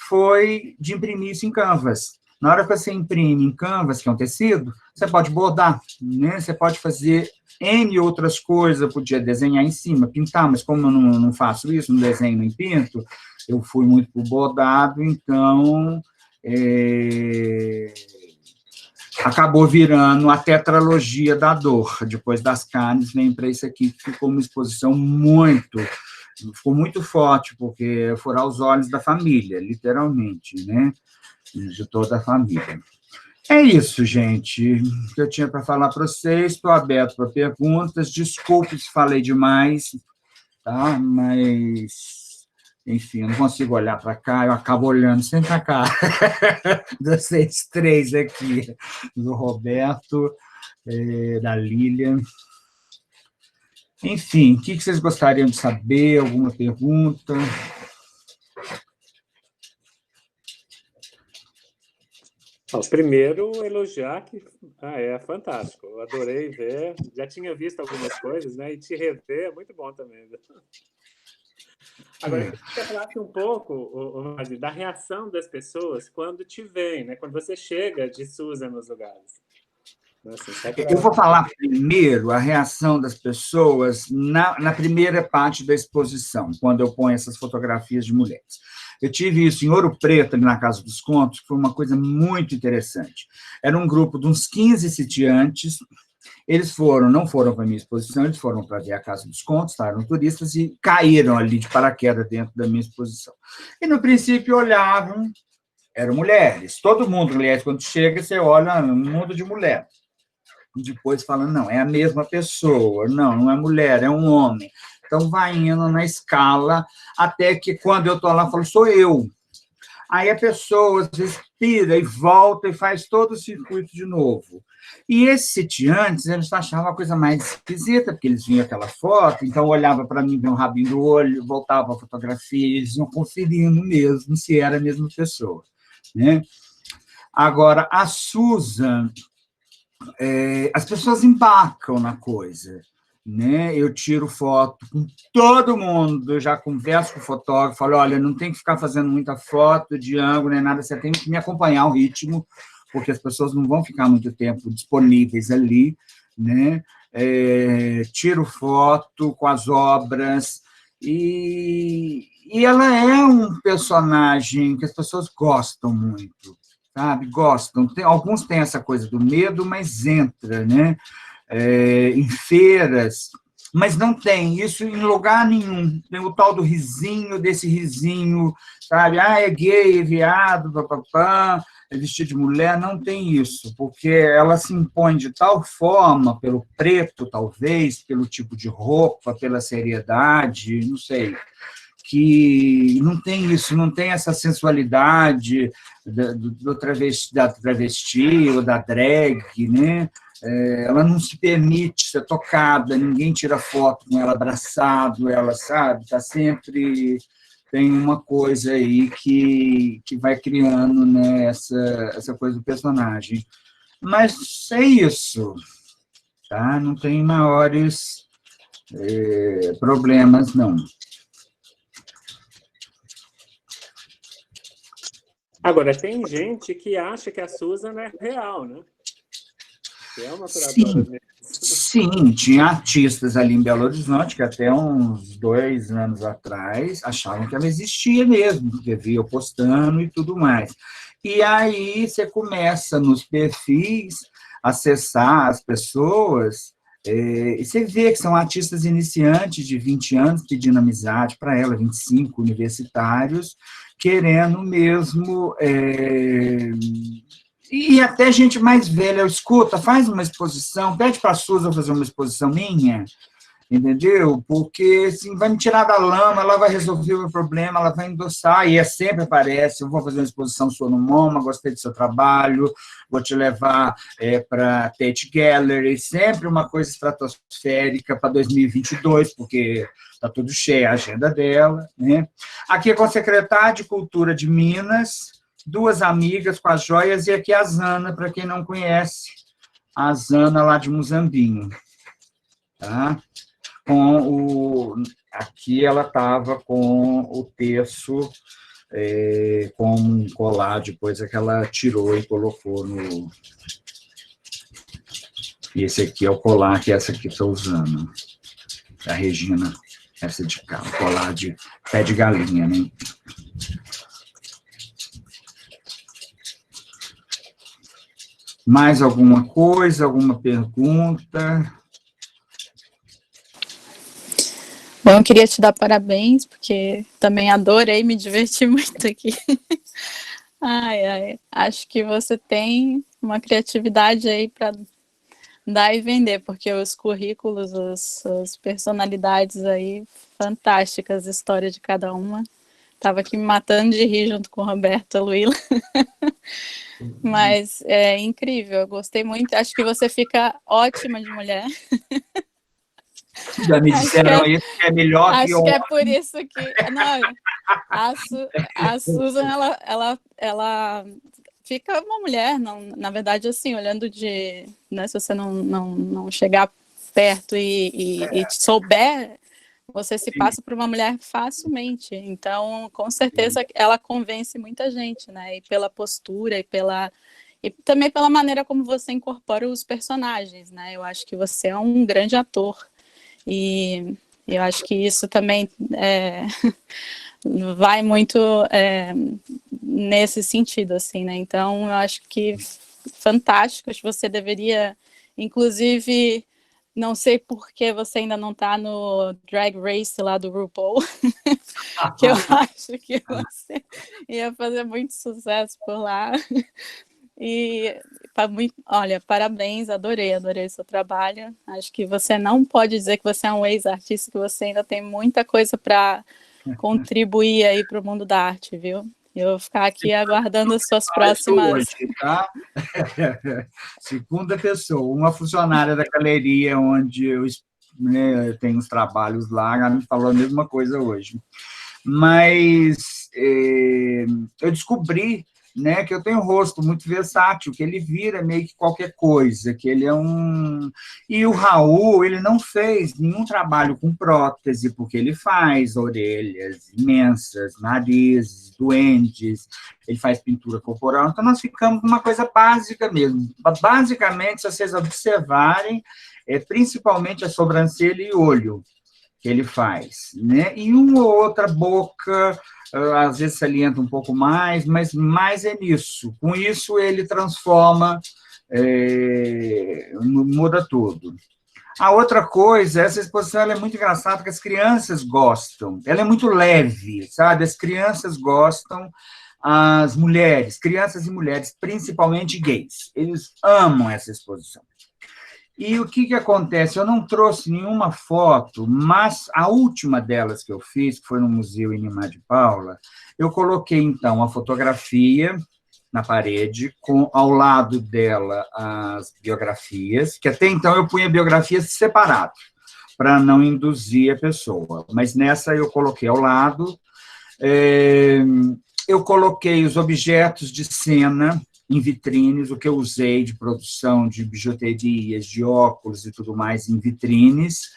foi de imprimir isso em Canvas. Na hora que você imprime em Canvas, que é um tecido, você pode bordar, né? Você pode fazer N outras coisas, eu podia desenhar em cima, pintar, mas como eu não faço isso, não desenho nem pinto, eu fui muito para o bordado, então acabou virando a tetralogia da dor. Depois das carnes, vem para isso aqui, que ficou uma exposição ficou muito forte, porque furar os olhos da família, literalmente, né? De toda a família. É isso, gente, que eu tinha para falar para vocês. Estou aberto para perguntas. Desculpe se falei demais, tá? Mas, enfim, eu não consigo olhar para cá, eu acabo olhando sempre para cá. Vocês três aqui, do Roberto, da Lília. Enfim, o que vocês gostariam de saber? Alguma pergunta? Primeiro, elogiar que é fantástico. Eu adorei ver. Já tinha visto algumas coisas, né? E te rever é muito bom também. Agora, eu queria que você falasse um pouco, da reação das pessoas quando te veem, né? Quando você chega de Susan nos lugares. Eu vou falar primeiro a reação das pessoas na primeira parte da exposição, quando eu ponho essas fotografias de mulheres. Eu tive isso em Ouro Preto, ali na Casa dos Contos, que foi uma coisa muito interessante. Era um grupo de uns 15 sitiantes, eles não foram para a minha exposição, eles foram para ver a Casa dos Contos, eram turistas, e caíram ali de paraquedas dentro da minha exposição. E, no princípio, olhavam, eram mulheres. Todo mundo, aliás, quando chega, você olha um mundo de mulher. Depois fala, não, é a mesma pessoa, não é mulher, é um homem. Então, vai indo na escala, até que, quando eu estou lá, eu falo, sou eu. Aí a pessoa respira e volta e faz todo o circuito de novo. E esses sitiantes, eles achavam a coisa mais esquisita, porque eles viam aquela foto, então olhava para mim, viam um rabinho do olho, voltava a fotografia, eles iam conferindo mesmo se era a mesma pessoa, né? Agora, a Susan, as pessoas embarcam na coisa, né? Eu tiro foto com todo mundo, eu já converso com o fotógrafo, falo, olha, não tem que ficar fazendo muita foto de ângulo, nem nada, você tem que me acompanhar o ritmo, porque as pessoas não vão ficar muito tempo disponíveis ali, né? Tiro foto com as obras, e ela é um personagem que as pessoas gostam muito, sabe? Gostam. Alguns têm essa coisa do medo, mas entra, né? Em feiras, mas não tem isso em lugar nenhum. Tem o tal do risinho, desse risinho, sabe? É gay, é viado, papapá, é vestido de mulher. Não tem isso, porque ela se impõe de tal forma, pelo preto, talvez, pelo tipo de roupa, pela seriedade, não sei, que não tem isso, não tem essa sensualidade da travesti ou da drag, né? Ela não se permite ser tocada, ninguém tira foto com ela abraçado, ela, sabe, está sempre... Tem uma coisa aí que vai criando, né, essa coisa do personagem. Mas é isso, tá? Não tem maiores problemas, não. Agora, tem gente que acha que a Susan é real, né? Que é uma curadora mesmo. Sim, tinha artistas ali em Belo Horizonte que até uns 2 anos atrás achavam que ela existia mesmo, porque via eu postando e tudo mais. E aí você começa nos perfis acessar as pessoas, e você vê que são artistas iniciantes de 20 anos pedindo amizade para ela, 25 universitários, querendo mesmo... E até gente mais velha, escuta, faz uma exposição, pede para a Susan fazer uma exposição minha, entendeu? Porque assim, vai me tirar da lama, ela vai resolver o meu problema, ela vai endossar, e sempre aparece, eu vou fazer uma exposição sua no MoMA, gostei do seu trabalho, vou te levar para a Tate Gallery, sempre uma coisa estratosférica para 2022, porque está tudo cheio a agenda dela, né? Aqui é com a secretária de Cultura de Minas, 2 amigas com as joias, e aqui a Zana, para quem não conhece, a Zana lá de Muzambinho. Tá? Aqui ela estava com o terço, com um colar, depois é que ela tirou e colocou no... E esse aqui é o colar que essa aqui estou usando, a Regina, essa de cá, o colar de pé de galinha, né? Mais alguma coisa, alguma pergunta? Bom, eu queria te dar parabéns, porque também adorei, me diverti muito aqui. Acho que você tem uma criatividade aí para dar e vender, porque os currículos, as personalidades aí, fantásticas, a história de cada uma. Estava aqui me matando de rir junto com Roberta Luila. Mas é incrível, eu gostei muito. Acho que você fica ótima de mulher. Já me disseram isso, que é melhor que acho que é por isso que... Não, a Susan, ela fica uma mulher, não, na verdade, assim, olhando de... Né, se você não chegar perto e souber, você se passa por uma mulher facilmente. Então, com certeza, ela convence muita gente, né? E pela postura, e também pela maneira como você incorpora os personagens, né? Eu acho que você é um grande ator. E eu acho que isso também vai muito nesse sentido, assim, né? Então, eu acho que fantástico, acho que você deveria, inclusive, não sei por que você ainda não está no Drag Race lá do RuPaul, que eu acho que você ia fazer muito sucesso por lá. E, olha, parabéns, adorei o seu trabalho. Acho que você não pode dizer que você é um ex-artista, que você ainda tem muita coisa para contribuir aí para o mundo da arte, viu? Eu vou ficar aqui aguardando as suas próximas... Hoje, tá? Segunda pessoa, uma funcionária da galeria onde eu tenho os trabalhos lá, ela me falou a mesma coisa hoje. Mas eu descobri, né, que eu tenho um rosto muito versátil, que ele vira meio que qualquer coisa, que ele é um... E o Raul, ele não fez nenhum trabalho com prótese, porque ele faz orelhas imensas, narizes, duendes, ele faz pintura corporal, então nós ficamos numa coisa básica mesmo. Basicamente, se vocês observarem, principalmente a sobrancelha e olho que ele faz, né? E uma ou outra boca, às vezes salienta um pouco mais, mas mais é nisso. Com isso, ele transforma, muda tudo. A outra coisa, essa exposição ela é muito engraçada, porque as crianças gostam. Ela é muito leve, sabe? As crianças gostam, as mulheres, crianças e mulheres, principalmente gays. Eles amam essa exposição. E o que acontece? Eu não trouxe nenhuma foto, mas a última delas que eu fiz, que foi no Museu Inimar de Paula, eu coloquei, então, a fotografia na parede, ao lado dela as biografias, que até então eu punha biografias separadas, para não induzir a pessoa. Mas nessa eu coloquei ao lado, eu coloquei os objetos de cena em vitrines, o que eu usei de produção de bijuterias, de óculos e tudo mais em vitrines.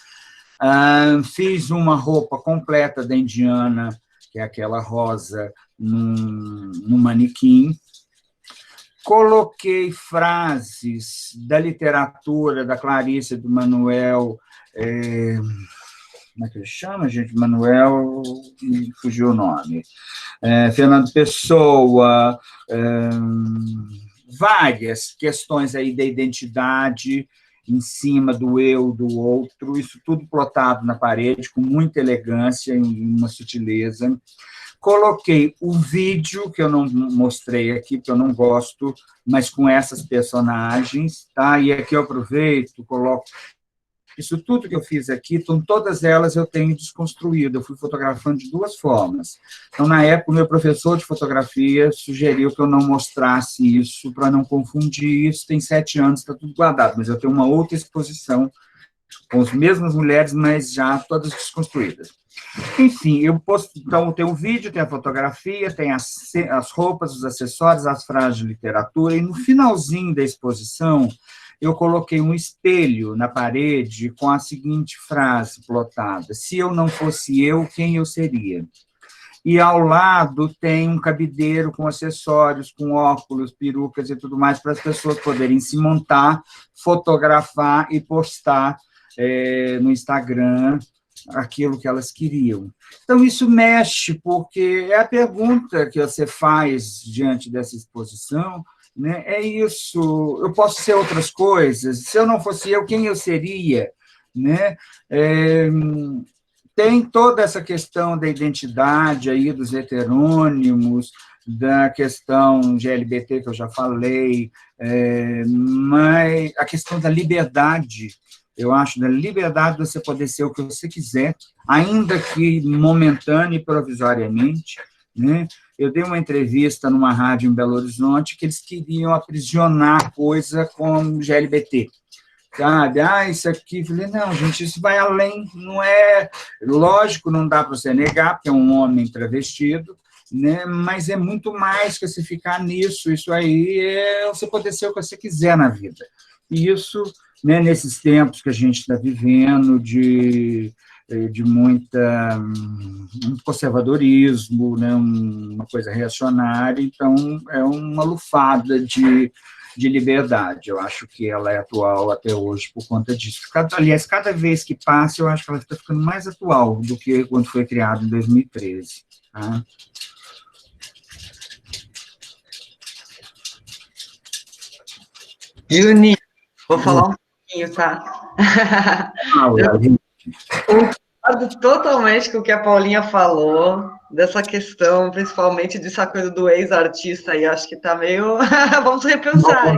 Fiz uma roupa completa da Indiana, que é aquela rosa, num manequim. coloquei frases da literatura, da Clarice, do Manuel, como é que ele chama, gente? Manuel, fugiu o nome. Fernando Pessoa, várias questões aí da identidade em cima do eu, do outro, isso tudo plotado na parede, com muita elegância e uma sutileza. Coloquei o vídeo, que eu não mostrei aqui, porque eu não gosto, mas com essas personagens, tá? E aqui eu aproveito, coloco... Isso tudo que eu fiz aqui, então, todas elas eu tenho desconstruído, eu fui fotografando de duas formas. Então, na época, o meu professor de fotografia sugeriu que eu não mostrasse isso, para não confundir isso, tem 7 anos, está tudo guardado, mas eu tenho uma outra exposição com as mesmas mulheres, mas já todas desconstruídas. Enfim, então, tem o vídeo, tem a fotografia, tem as roupas, os acessórios, as frases de literatura, e no finalzinho da exposição, eu coloquei um espelho na parede com a seguinte frase plotada: se eu não fosse eu, quem eu seria? E ao lado tem um cabideiro com acessórios, com óculos, perucas e tudo mais, para as pessoas poderem se montar, fotografar e postar no Instagram aquilo que elas queriam. Então, isso mexe, porque é a pergunta que você faz diante dessa exposição, né? É isso, eu posso ser outras coisas, se eu não fosse eu, quem eu seria? Né? Tem toda essa questão da identidade aí dos heterônimos, da questão de LGBT, que eu já falei, mas a questão da liberdade, eu acho, da liberdade de você poder ser o que você quiser, ainda que momentâneo e provisoriamente, né? Eu dei uma entrevista numa rádio em Belo Horizonte que eles queriam aprisionar coisa com LGBT, sabe? Isso aqui, eu falei, não, gente, isso vai além, não é, lógico, não dá para você negar, porque é um homem travestido, né? Mas é muito mais que você ficar nisso, isso aí é você poder ser o que você quiser na vida. E isso, né, nesses tempos que a gente está vivendo, de muito conservadorismo, né, uma coisa reacionária, então é uma lufada de liberdade. Eu acho que ela é atual até hoje por conta disso. Aliás, cada vez que passa, eu acho que ela está ficando mais atual do que quando foi criada em 2013. Tá? Juni, vou falar um pouquinho, tá? Concordo totalmente com o que a Paulinha falou, dessa questão, principalmente dessa coisa do ex-artista aí, acho que tá meio... Vamos repensar.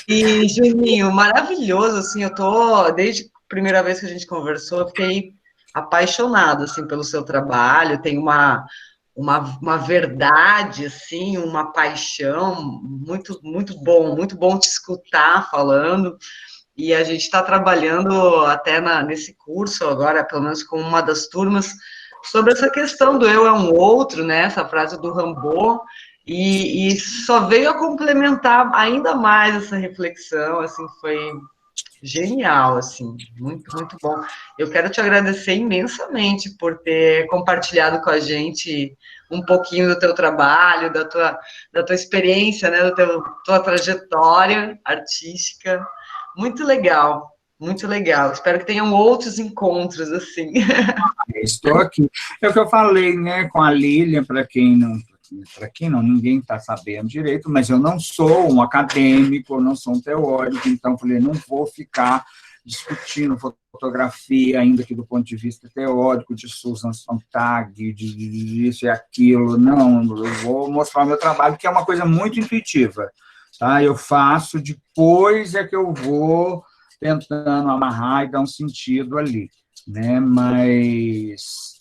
E, Juninho, maravilhoso, assim, desde a primeira vez que a gente conversou, eu fiquei apaixonado, assim, pelo seu trabalho, tem uma verdade, assim, uma paixão, muito bom te escutar falando. E a gente está trabalhando até nesse curso agora, pelo menos com uma das turmas, sobre essa questão do eu é um outro, né? Essa frase do Rimbaud, e só veio a complementar ainda mais essa reflexão, assim, foi genial, assim, muito, muito bom. Eu quero te agradecer imensamente por ter compartilhado com a gente um pouquinho do teu trabalho, da tua experiência, né? Tua trajetória artística. Muito legal, muito legal. Espero que tenham outros encontros, assim. Estou aqui. É o que eu falei, né, com a Lilian, para quem não, ninguém está sabendo direito, mas eu não sou um acadêmico, eu não sou um teórico, então falei, não vou ficar discutindo fotografia, ainda que do ponto de vista teórico, de Susan Sontag, de isso e aquilo, não, eu vou mostrar o meu trabalho, que é uma coisa muito intuitiva. Tá? Eu faço, depois é que eu vou tentando amarrar e dar um sentido ali, né? Mas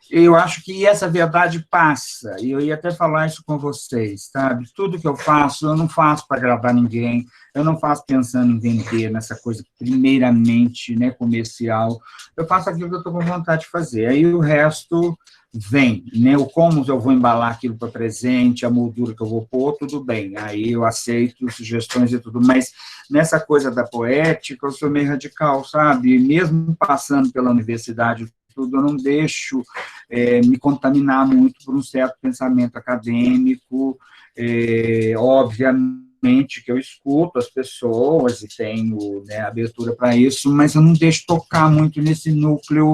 eu acho que essa verdade passa, e eu ia até falar isso com vocês, sabe? Tudo que eu faço, eu não faço para agradar ninguém, eu não faço pensando em vender, nessa coisa primeiramente, né, comercial, eu faço aquilo que eu estou com vontade de fazer, aí o resto vem, né? O como eu vou embalar aquilo para presente, a moldura que eu vou pôr, tudo bem, aí eu aceito sugestões e tudo, mas nessa coisa da poética eu sou meio radical, sabe? Mesmo passando pela universidade o tudo, eu não deixo me contaminar muito por um certo pensamento acadêmico, obviamente que eu escuto as pessoas e tenho, né, abertura para isso, mas eu não deixo tocar muito nesse núcleo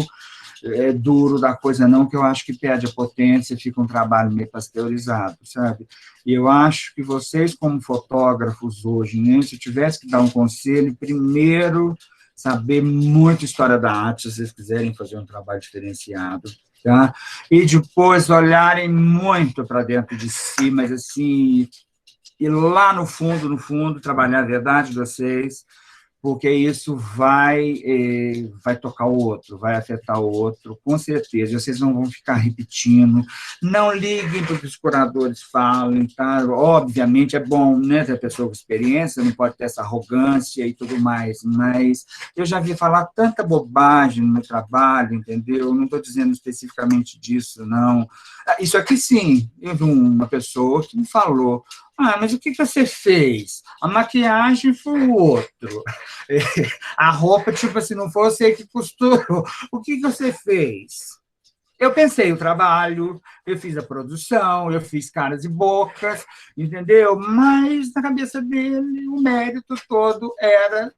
duro da coisa, não, que eu acho que perde a potência, fica um trabalho meio pasteurizado, sabe? E eu acho que vocês, como fotógrafos hoje, né, se eu tivesse que dar um conselho, primeiro, saber muito história da arte, se vocês quiserem fazer um trabalho diferenciado, tá? E depois olharem muito para dentro de si, mas assim, ir lá no fundo, trabalhar a verdade de vocês, porque isso vai tocar o outro, vai afetar o outro, com certeza. Vocês não vão ficar repetindo. Não liguem para o que os curadores falam, tá? Obviamente é bom, né, ter pessoa com experiência, não pode ter essa arrogância e tudo mais, mas eu já vi falar tanta bobagem no meu trabalho, entendeu? Não estou dizendo especificamente disso, não. Isso aqui, sim, eu vi uma pessoa que me falou: mas o que você fez? A maquiagem foi o outro. A roupa, tipo assim, não foi você que costurou. O que você fez? Eu pensei o trabalho, eu fiz a produção, eu fiz caras e bocas, entendeu? Mas na cabeça dele, o mérito todo era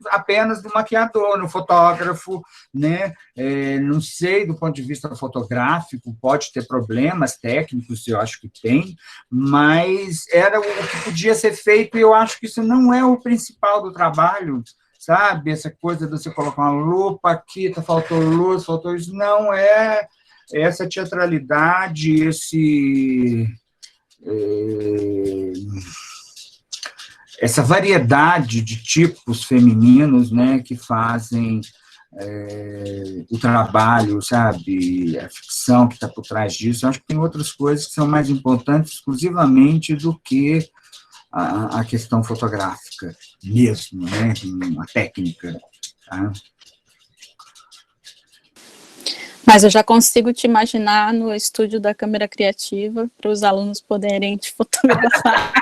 apenas do maquiador, no fotógrafo, né? Não sei, do ponto de vista fotográfico, pode ter problemas técnicos, eu acho que tem, mas era o que podia ser feito, e eu acho que isso não é o principal do trabalho, sabe? Essa coisa de você colocar uma lupa aqui, faltou luz, faltou isso, não é essa teatralidade, essa variedade de tipos femininos, né, que fazem o trabalho, sabe, a ficção que está por trás disso. Eu acho que tem outras coisas que são mais importantes exclusivamente do que a questão fotográfica mesmo, né, a técnica, tá? Mas eu já consigo te imaginar no estúdio da câmera criativa para os alunos poderem te fotografar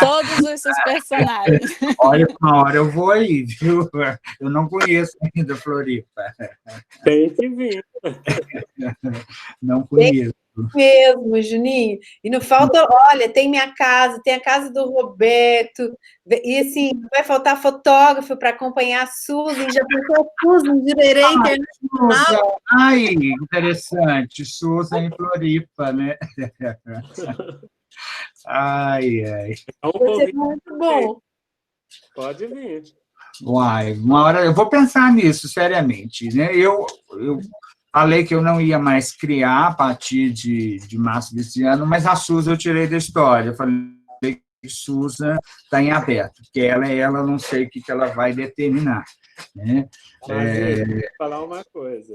todos esses personagens. Olha, uma hora eu vou aí, viu? Eu não conheço ainda Floripa. Tem que vir. Não conheço. Mesmo, Juninho. E não falta, olha, tem minha casa, tem a casa do Roberto, e assim, vai faltar fotógrafo para acompanhar a Suzy, já pensou a Suzy, Jurerê Internacional. Ai, interessante, Suzy em Floripa, né? Ai. É um convite. Muito bom. Pode vir. Uai, uma hora eu vou pensar nisso, seriamente, né? Eu falei que eu não ia mais criar a partir de março desse ano, mas a Susan eu tirei da história. Eu falei que Susan está em aberto, porque ela não sei o que ela vai determinar, né? Mas, vou falar uma coisa.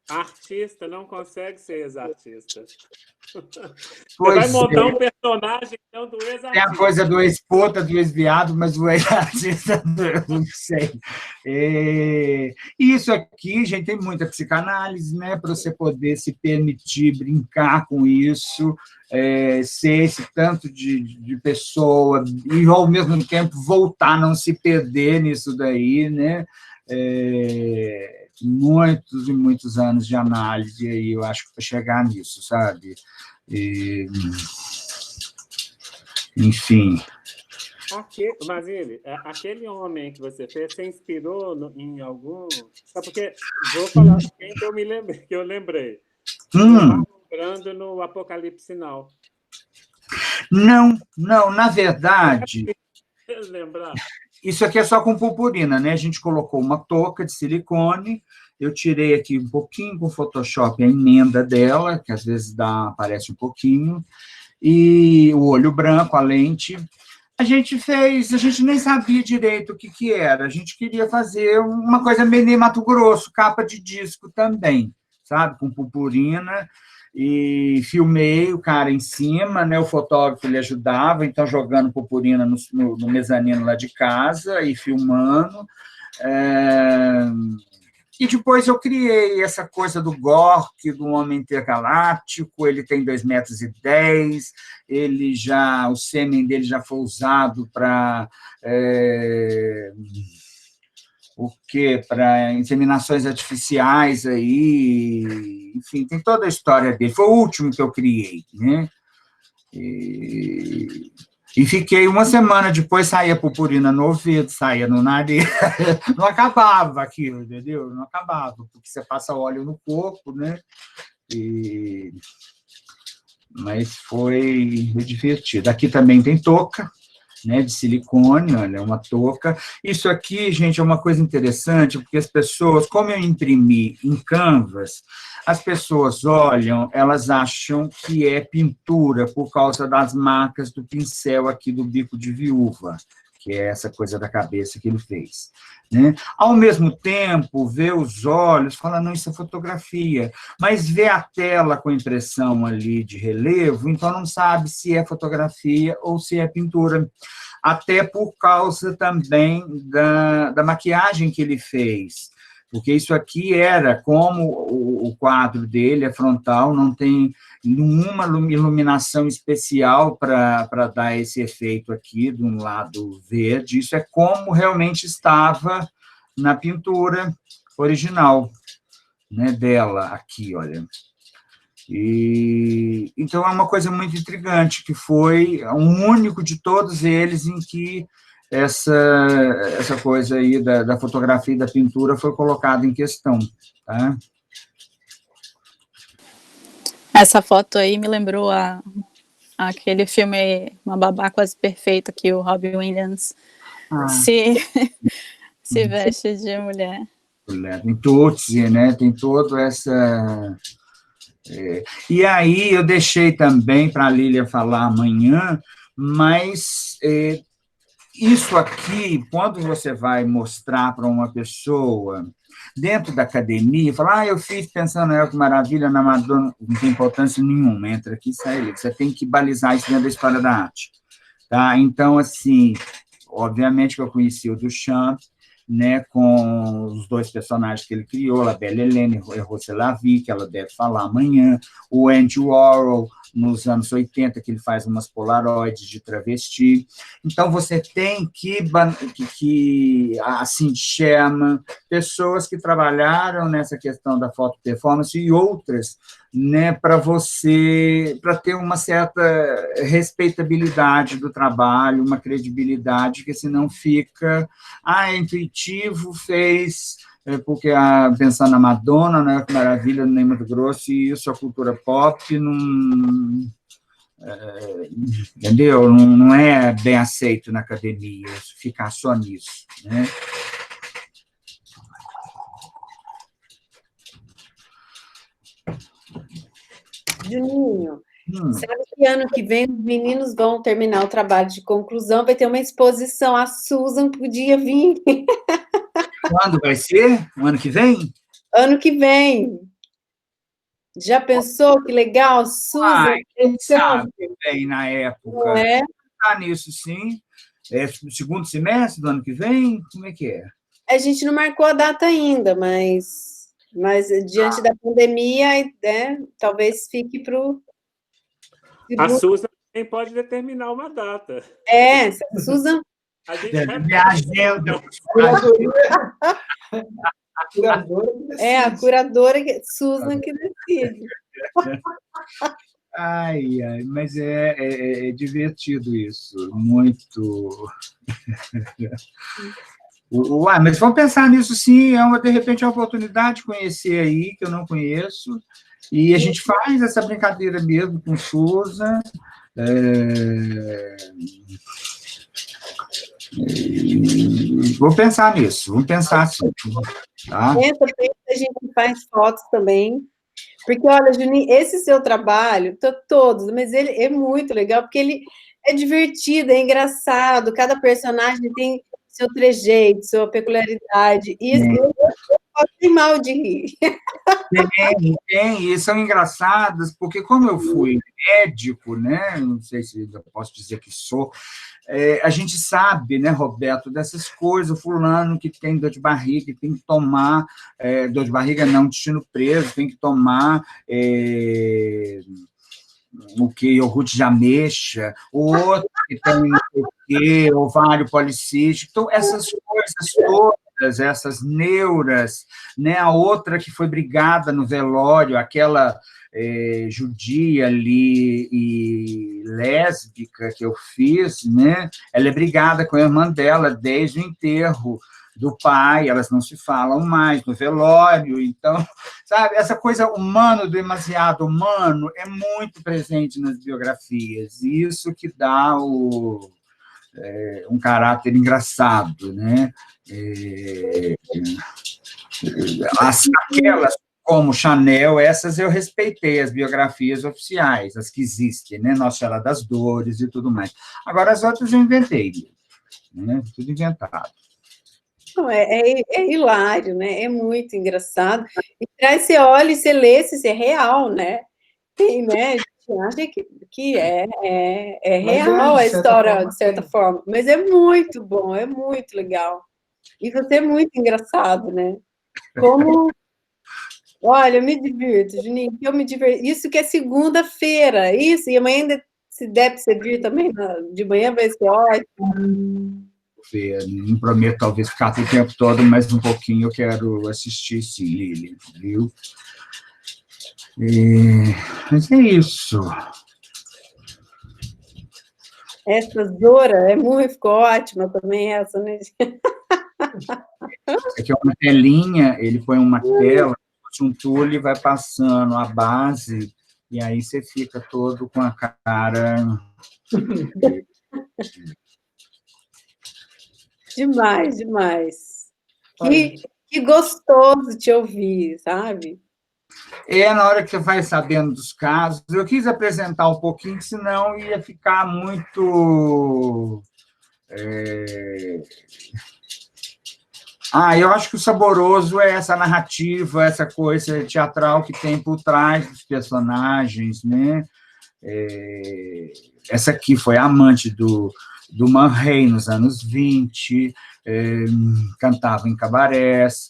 Artista não consegue ser ex-artista. Você vai montar um personagem, então, do ex-artista. Tem a coisa do ex-puta, do ex-viado, mas o ex-artista, eu não sei. Isso aqui, gente, tem muita psicanálise, né, para você poder se permitir brincar com isso, ser esse tanto de pessoa, e, ao mesmo tempo, voltar a não se perder nisso daí, né? Muitos e muitos anos de análise, aí eu acho que para chegar nisso, sabe? Enfim. Mazili, aquele homem que você fez, você inspirou em algum... Sabe porque vou falar quem que eu lembrei. Lembrando no Apocalipse Sinal. Não, na verdade... Lembrar? Isso aqui é só com purpurina, né? A gente colocou uma touca de silicone, eu tirei aqui um pouquinho com o Photoshop a emenda dela, que às vezes aparece um pouquinho, e o olho branco, a lente. A gente nem sabia direito o que era, a gente queria fazer uma coisa meio Mato Grosso, capa de disco também, sabe? Com purpurina, e filmei o cara em cima, né? O fotógrafo ele ajudava, então jogando purpurina no mezanino lá de casa e filmando. E depois eu criei essa coisa do Gork, do homem intergaláctico, ele tem 2,10 metros, o sêmen dele já foi usado para o quê? Para inseminações artificiais aí, enfim, tem toda a história dele. Foi o último que eu criei, né? E fiquei uma semana depois, saía purpurina no ouvido, saía no nariz, não acabava aquilo, entendeu? Não acabava, porque você passa óleo no corpo, né? Mas foi divertido. Aqui também tem touca, né, de silicone, olha, uma touca. Isso aqui, gente, é uma coisa interessante, porque as pessoas, como eu imprimi em Canvas, as pessoas olham, elas acham que é pintura por causa das marcas do pincel aqui do bico de viúva, que é essa coisa da cabeça que ele fez, né? Ao mesmo tempo, vê os olhos, fala, não, isso é fotografia, mas vê a tela com impressão ali de relevo, então não sabe se é fotografia ou se é pintura, até por causa também da maquiagem que ele fez, porque isso aqui era, como o quadro dele é frontal, não tem nenhuma iluminação especial para dar esse efeito aqui, de um lado verde, isso é como realmente estava na pintura original, né, dela, aqui, olha. Então, é uma coisa muito intrigante, que foi um único de todos eles em que essa coisa aí da fotografia e da pintura foi colocada em questão, tá? Essa foto aí me lembrou aquele filme Uma Babá Quase Perfeita, que o Robin Williams se veste de mulher. Tem Tutsi, né? Tem todo essa... E aí eu deixei também para a Lília falar amanhã, mas... isso aqui, quando você vai mostrar para uma pessoa dentro da academia, falar, eu fiz pensando, que maravilha, na Madonna, não tem importância nenhuma, entra aqui e sai ali. Você tem que balizar isso dentro da história da arte. Tá? Então, assim, obviamente que eu conheci o Duchamp, né, com os dois personagens que ele criou, a Belle Helene e Rosselavi, que ela deve falar amanhã, o Andy Warhol, nos anos 80, que ele faz umas polaroides de travesti. Então, você tem que assim, Sherman, pessoas que trabalharam nessa questão da foto performance e outras, né, para ter uma certa respeitabilidade do trabalho, uma credibilidade, que senão fica, é intuitivo, fez... porque pensando na Madonna, né, que maravilha, no Ney Matogrosso, e isso, a cultura pop, não, entendeu? Não é bem aceito na academia, ficar só nisso, né? Juninho, sabe que ano que vem os meninos vão terminar o trabalho de conclusão, vai ter uma exposição, a Susan podia vir. Quando vai ser? O ano que vem? Ano que vem. Já pensou que legal, Susan? Quem sabe bem na época. Não é? Está nisso, sim. Segundo semestre do ano que vem? Como é que é? A gente não marcou a data ainda, mas diante da pandemia, né, talvez fique para o... A Susan também pode determinar uma data. Susan... A gente minha agenda. A curadora Susan que decide. Mas é divertido isso, muito. Mas vamos pensar nisso, sim, de repente é uma oportunidade de conhecer aí, que eu não conheço, e a gente faz essa brincadeira mesmo com Susan. Vou pensar nisso, vamos pensar assim. Tá? Pensa, a gente faz fotos também, porque, olha, Juninho, esse seu trabalho, todos, mas ele é muito legal, porque ele é divertido, é engraçado, cada personagem tem seu trejeito, sua peculiaridade, e eu posso mal de rir. Tem, e são engraçadas, porque como eu fui médico, né, não sei se eu posso dizer que sou, a gente sabe, né, Roberto, dessas coisas, o fulano que tem dor de barriga, tem que tomar, dor de barriga não, intestino preso, tem que tomar iogurte de ameixa, o outro que tem não sei o quê, ovário policístico, então essas coisas todas todas essas neuras, né? A outra que foi brigada no velório, aquela judia ali e lésbica que eu fiz, né? Ela é brigada com a irmã dela desde o enterro do pai, elas não se falam mais no velório, então, sabe, essa coisa humana, do demasiado humano, é muito presente nas biografias, e isso que dá um caráter engraçado, né? Aquelas como Chanel, essas eu respeitei, as biografias oficiais, as que existem, né? Nossa Senhora das Dores e tudo mais. Agora, as outras eu inventei, né? Tudo inventado. Não, é hilário, né? É muito engraçado. E aí você olha e você lê se é real, né? Tem, né? A gente acha que é real a história, de certa forma. Mas é muito bom, é muito legal. E você é muito engraçado, né? Como... Olha, eu me divirto, Juninho, eu me divirto. Isso que é segunda-feira, isso. E amanhã, ainda, se der para você vir também, de manhã vai ser ótimo. Não prometo, talvez, ficar o tempo todo, mas um pouquinho eu quero assistir, sim, Lili, viu? Mas é isso. Essa Zora ficou ótima também, essa, né? Aqui é uma telinha, ele põe uma tela, um tule, vai passando a base, e aí você fica todo com a cara... Demais, demais. Que gostoso te ouvir, sabe? Na hora que você vai sabendo dos casos, eu quis apresentar um pouquinho, senão ia ficar muito... eu acho que o saboroso é essa narrativa, essa coisa teatral que tem por trás dos personagens, né? Essa aqui foi a amante do Man Ray nos anos 20, cantava em cabarés,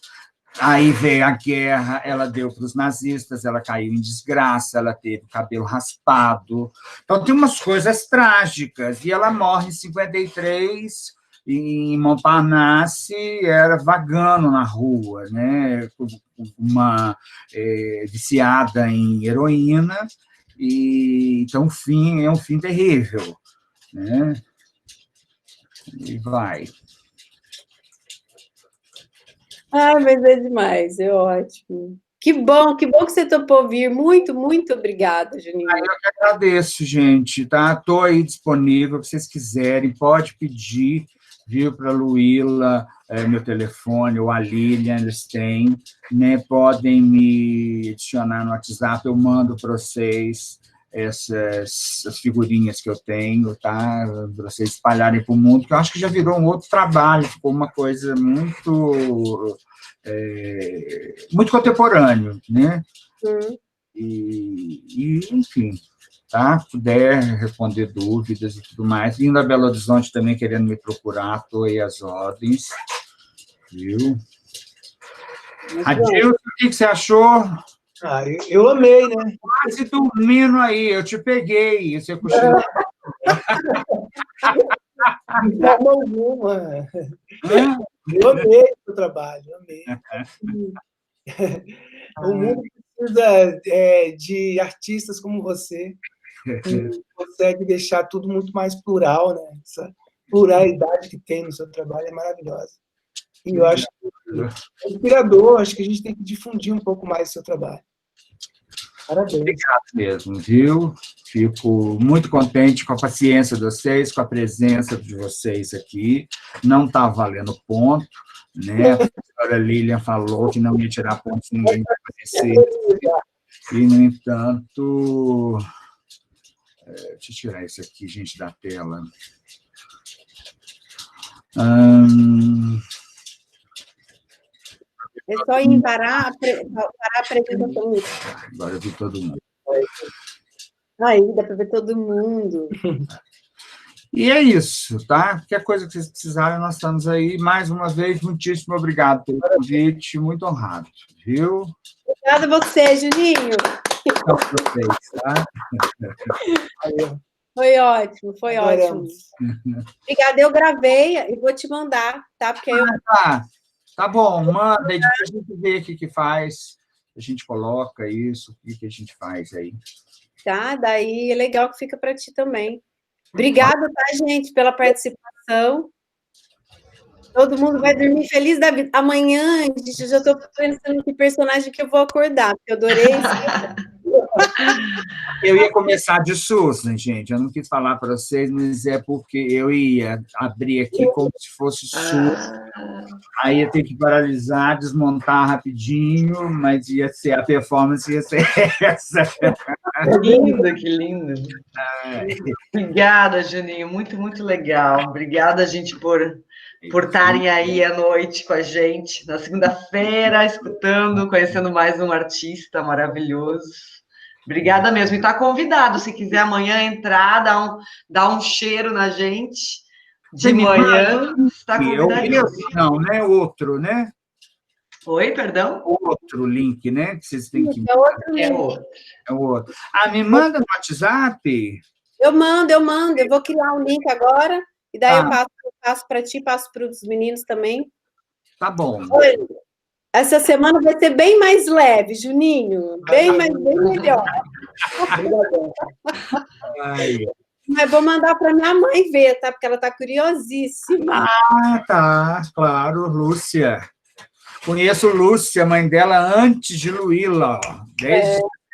aí veio a guerra, ela deu para os nazistas, ela caiu em desgraça, ela teve o cabelo raspado, então tem umas coisas trágicas, e ela morre em 53, em Montparnasse, era vagando na rua, né? Uma viciada em heroína, e então o fim é um fim terrível, né? E vai. Mas é demais, é ótimo. Que bom que você topou vir. Muito, muito obrigada, Juninho. Eu que agradeço, gente, tá? Estou aí disponível, se vocês quiserem, pode pedir, viu, para a Luíla, meu telefone, ou a Lilian, eles têm, né? Podem me adicionar no WhatsApp, eu mando para vocês essas figurinhas que eu tenho, tá? Para vocês espalharem para o mundo, que eu acho que já virou um outro trabalho, ficou uma coisa muito contemporâneo, né? E enfim, tá? Puder responder dúvidas e tudo mais. Vindo a Belo Horizonte também, querendo me procurar, estou aí às ordens, viu? Adilson, o que você achou? Eu amei, né? Quase dormindo aí, eu te peguei, você cochilou. De forma alguma. Eu amei o seu trabalho, amei. O mundo precisa de artistas como você, que consegue deixar tudo muito mais plural, né? Essa pluralidade que tem no seu trabalho é maravilhosa. E eu acho que é inspirador, acho que a gente tem que difundir um pouco mais o seu trabalho. Parabéns. Obrigado mesmo, viu? Fico muito contente com a paciência de vocês, com a presença de vocês aqui. Não está valendo ponto, né? A senhora Lilian falou que não ia tirar ponto se ninguém aparecer. E, no entanto... deixa eu tirar isso aqui, gente, da tela. É só ir parar a apresentação. Agora eu vi todo mundo. Aí, dá para ver todo mundo. E é isso, tá? Qualquer coisa que vocês precisarem, nós estamos aí. Mais uma vez, muitíssimo obrigado pelo convite, muito honrado, viu? Obrigada a você, Juninho. Então, vocês, tá? Foi ótimo, foi ótimo. Obrigada, eu gravei e vou te mandar, tá? Porque eu... Tá. Tá bom, manda, e depois a gente vê o que faz, a gente coloca isso, o que a gente faz aí. Tá, daí é legal que fica para ti também. Obrigada, tá, gente, pela participação. Todo mundo vai dormir feliz da vida. Amanhã, gente, eu já estou pensando que personagem que eu vou acordar, porque eu adorei isso. Eu ia começar de Susan, gente. Eu não quis falar para vocês, mas é porque eu ia abrir aqui como se fosse Susan. Aí ia ter que paralisar, desmontar rapidinho, mas ia ser a performance, ia ser essa. Que lindo, que lindo. Obrigada, Juninho. Muito, muito legal. Obrigada, gente, por estarem aí à noite com a gente, na segunda-feira, escutando, conhecendo mais um artista maravilhoso. Obrigada mesmo. E está convidado, se quiser amanhã entrar, dar um cheiro na gente, de manhã, está convidadíssimo. Não, né? Outro, né? Oi, perdão? Outro link, né? Que vocês têm que... É outro link. É outro. Ah, me manda no WhatsApp. Eu mando. Eu vou criar um link agora, e daí eu passo para ti, passo para os meninos também. Tá bom. Oi. Essa semana vai ser bem mais leve, Juninho. Bem melhor. Mas vou mandar para minha mãe ver, tá? Porque ela está curiosíssima. Ah, tá. Claro, Lúcia. Conheço Lúcia, mãe dela, antes de Luíla. Desde